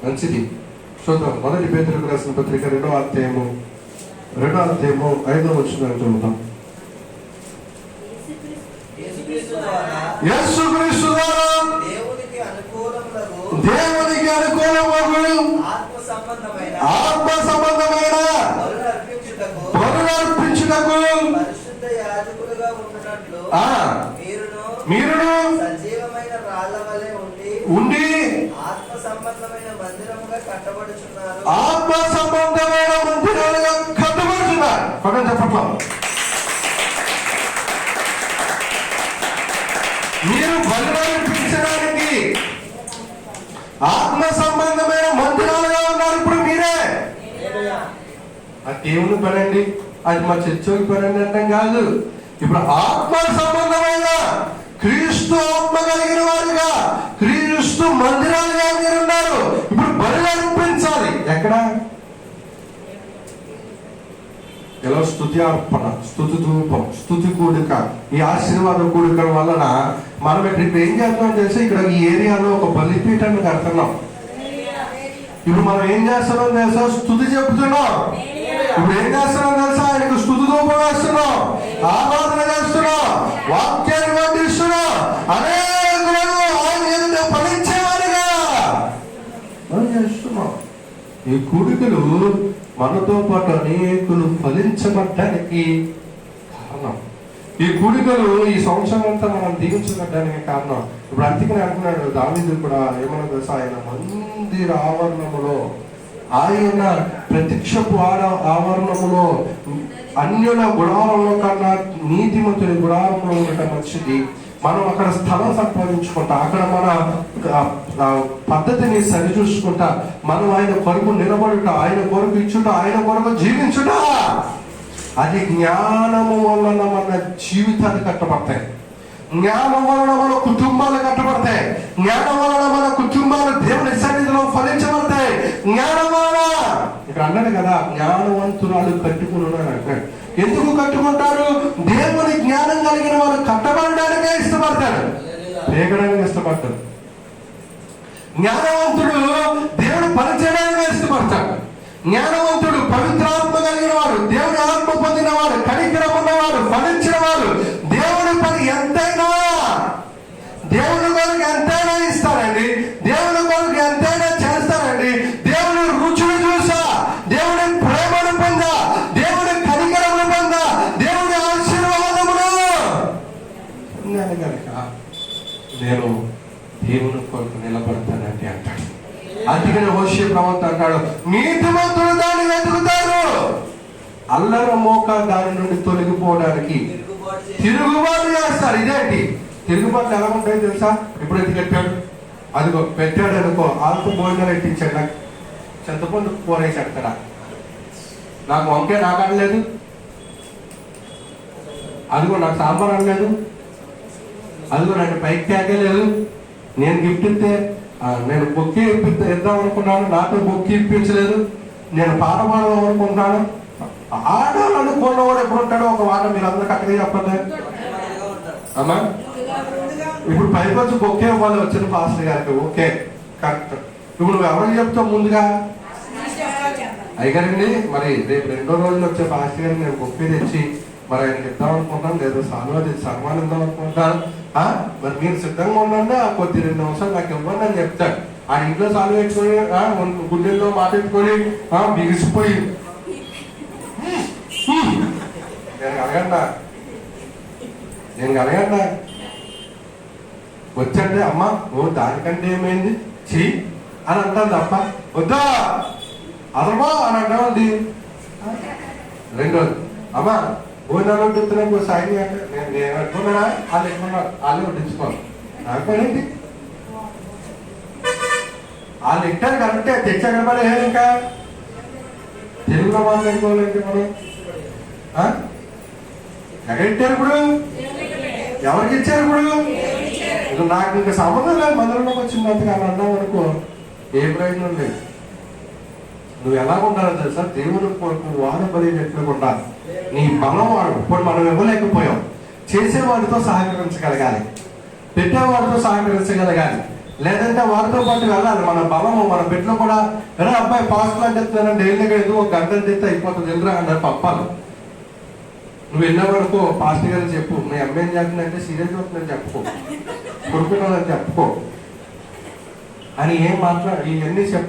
మంచిది, చూద్దాం. 1 పేతురుకు రాసిన పత్రిక 2వ అధ్యాయము 5వ వచనాన్ని చూద్దాం. యేసుక్రీస్తు ద్వారా దేవునికి అనుకూలమగు ఆత్మ సంబంధమైన బలులు అర్పించుటకు మీరును సజీవమైన రాళ్ళ వలె ఉండి ఆత్మ సంబంధమైన మందిరముగా కట్టబడుచున్నారు. ఆత్మ సంబంధమైన మందిరాలుగా కట్టబడుతున్నారు. పక్కన చెప్పట్లా మీరు బలిపించడానికి ఆత్మ సంబంధమైన మందిరాలుగా ఉన్నారు. ఇప్పుడు మీరే ఆ దేవుని పనండి, అది మా చర్చకి పనండి అంటాం కాదు. ఇప్పుడు ఆత్మ సంబంధమైన క్రీస్తు ఆత్మ కలిగిన వారుగా క్రీస్తు మందిరాలుగా మీరున్నారు. ఇప్పుడు బలి అర్పించాలి. ఎక్కడ? ఎలా? స్తుతి అర్పణ, స్తుతి ధూపం, స్తుతి కూడిక, ఈ ఆశీర్వాద కూడిక వలన మనం ఇప్పుడు ఏం చేస్తున్నాం తెలిసి ఇక్కడ ఈ ఏరియాలో ఒక బలిపీఠాన్ని కడుతున్నాం. ఇప్పుడు మనం ఏం చేస్తున్నాం తెలుసా? స్తుతి చెప్తున్నాం. ఇప్పుడు ఏం చేస్తున్నాం తెలుసా? ఆయనకు స్తుతి ధూపం వేస్తున్నాం, ఆరాధన చేస్తున్నాం, వాక్యాన్ని వడ్డిస్తున్నాం. అనేకులను ఆయన ఫలించేవారుగా మనం చేస్తున్నాం. ఈ కూడికలు మనతో పాటు అనేకులు ఫలించబడ్డానికి కారణం. ఈ కూడికలు ఈ సంవత్సరం అంతా మనం దీవించబడ్డానికి కారణం. ఇప్పుడు అందుకని అంటున్నాడు దావీదు కూడా, ఏమన్నా తెలుసా? ఆయన మందిర ఆవరణములో, ఆయన ప్రత్యక్షపు ఆవరణములో అన్యుల గుడారంలో కన్నా నీతిమంతుని గుడారంలో ఉండటం మంచిది. మనం అక్కడ స్థలం సంపాదించుకుంటా, అక్కడ మన పద్ధతిని సరిచూసుకుంటా, మనం ఆయన కొరకు నిలబడుట, ఆయన కొరకు ఇచ్చుట, ఆయన కొరకు జీవించుట, అది జ్ఞానము వలన మన జీవితాలు కట్టబడతాయి. జ్ఞానం వలన మన కుటుంబాలు కట్టబడతాయి. జ్ఞానం వలన మన కుటుంబాలు దేవుని సన్నిధిలో ఫలించబడతాయి. జ్ఞానం వలన ఇక్కడ అన్నాడు కదా, జ్ఞానవంతురాలు కట్టుకుని అంటున్నాడు. ఎందుకు కట్టుకుంటారు? దేవుని జ్ఞానం కలిగిన వారు కట్టబడడానికే ఇష్టపడతారు, వేగడానికి ఇష్టపడతారు. జ్ఞానవంతుడు దేవుడు పనిచేయడానికి ఇష్టపడతాడు. జ్ఞానవంతుడు పవిత్రాత్మ కలిగిన వాడు, దేవుని ఆత్మ పొందిన వాడు, కనికరం ఉన్నవాడు, ఫలించిన వాడు దేవుని పని ఎంతైనా, దేవుని కొరకు ఎంతైనా ఇస్తారండి, దేవుని కొరకు ఎంతైనా చేస్తారండి. దేవుని రుచిని చూసా, దేవుని ప్రేమను పొందా, దేవుని కనికరమును పొందా, దేవుని ఆశీర్వాదమును కనుక నేను దేవుని కొరకు నిలబడతానంటే అంటాడు. అందుకని హోషే ప్రవక్త అంటాడు, నీతిమంతులు దాన్ని వెతుకుతారు, అల్లర మోక దాని నుండి తొలగిపోవడానికి తిరుగుబాటు చేస్తారు. ఇదేంటి తిరుగుబాటు? ఎలా ఉంటాయో తెలుసా? ఇప్పుడు ఇది కట్టాడు, అదిగో పెట్టాడు అనుకో, ఆల్కు భోజనాలు ఎట్టించాడు, నాకు చింతపండు కూర వేసి అక్కడ, నాకు వంకాయ నాకు అనలేదు, అదిగో నాకు సాంబార్ అనలేదు, అదిగో నన్ను పైకి తేగలేదు, నేను గిఫ్ట్ ఇస్తే నేను బొక్కి ఇద్దాం అనుకున్నాను, నాతో బొక్కి ఇప్పించలేదు, నేను పాట పాడదాం అనుకుంటున్నాను. ఆడాలనుకున్నవాడు ఎప్పుడు ఉంటాడో ఒక మాట మీరు అందరూ కరెక్ట్గా చెప్పండి అమ్మా. ఇప్పుడు పైకి వచ్చి బొక్కే ఇవ్వాలి వచ్చిన పాస్టర్ గారికి, ఓకే కరెక్ట్. ఇప్పుడు నువ్వు ఎవరికి చెప్తావు? ముందుగా అయ్యగారండి, మరి రేపు 2వ రోజులు వచ్చే పాస్టర్ గారికి నేను బొక్కే తెచ్చి మరి ఆయనకి ఇద్దాం అనుకుంటాను, లేదా సన్మానిద్దాం అనుకుంటాను, మరి మీరు సిద్ధంగా ఉండండి, కొద్ది 2 నిమిషాలు నాకు ఇవ్వండి అని చెప్తాడు. ఆ ఇంట్లో సాల్వ్ పెట్టుకొని గుండెల్లో మాట పెట్టుకొని బిగిసిపోయి నేను కలగండా వచ్చండి అమ్మ, ఓ దానికంటే ఏమైంది చీ అని అంటాను తప్ప, వద్దా అదమ్మా అని అంటామండి. 2రోజు అమ్మా భోజనాలు వడ్డిస్తున్నాకు సాయి అంటే నేను అనుకున్నాడా, వాళ్ళు ఎక్కున్నారు, వాళ్ళే వడ్డించుకోవాలి. నాకు ఏంటి వాళ్ళు ఇట్టారు కరెక్టే, తెచ్చాక మరి ఇంకా తెలుగులో మాట్లాడుకోవాలంటే మనం ఎక్కడిచ్చారు ఇప్పుడు? ఎవరికి ఇచ్చారు ఇప్పుడు? ఇక నాకు ఇంకా సంబంధం లేదు, మందిరంలోకి వచ్చింది అని అన్నావు అనుకో ఏ ప్రయోజనం లేదు. నువ్వు ఎలా ఉండాలో తెలుసా? దేవుని కొరకు వాడబడేటట్లుగా ఉండాలి. నీ బలం వాడు. ఇప్పుడు మనం ఇవ్వలేకపోయాం, చేసేవాడితో సహకరించగలగాలి, పెట్టేవాడితో సహకరించగలగాలి, లేదంటే వారితో పాటు వెళ్ళాలి. మన బలము మన బిడ్డలో కూడా అరే అబ్బాయి పాస్టల్ అని చెప్తున్నాను డైలీ ఏదో ఒక గంట చెప్తే అయిపోతుంది వెళ్ళరా అన్నారు పంపాలి. నువ్వు వెళ్ళేవాడుకో పాస్టర్ గారు చెప్పు, మీ అమ్మాయి ఏం చేస్తుందంటే సీరియస్ అవుతుందని చెప్పుకో, కొడుకున్నాదని చెప్పుకో అని ఏం ఇవన్నీ చెప్పు.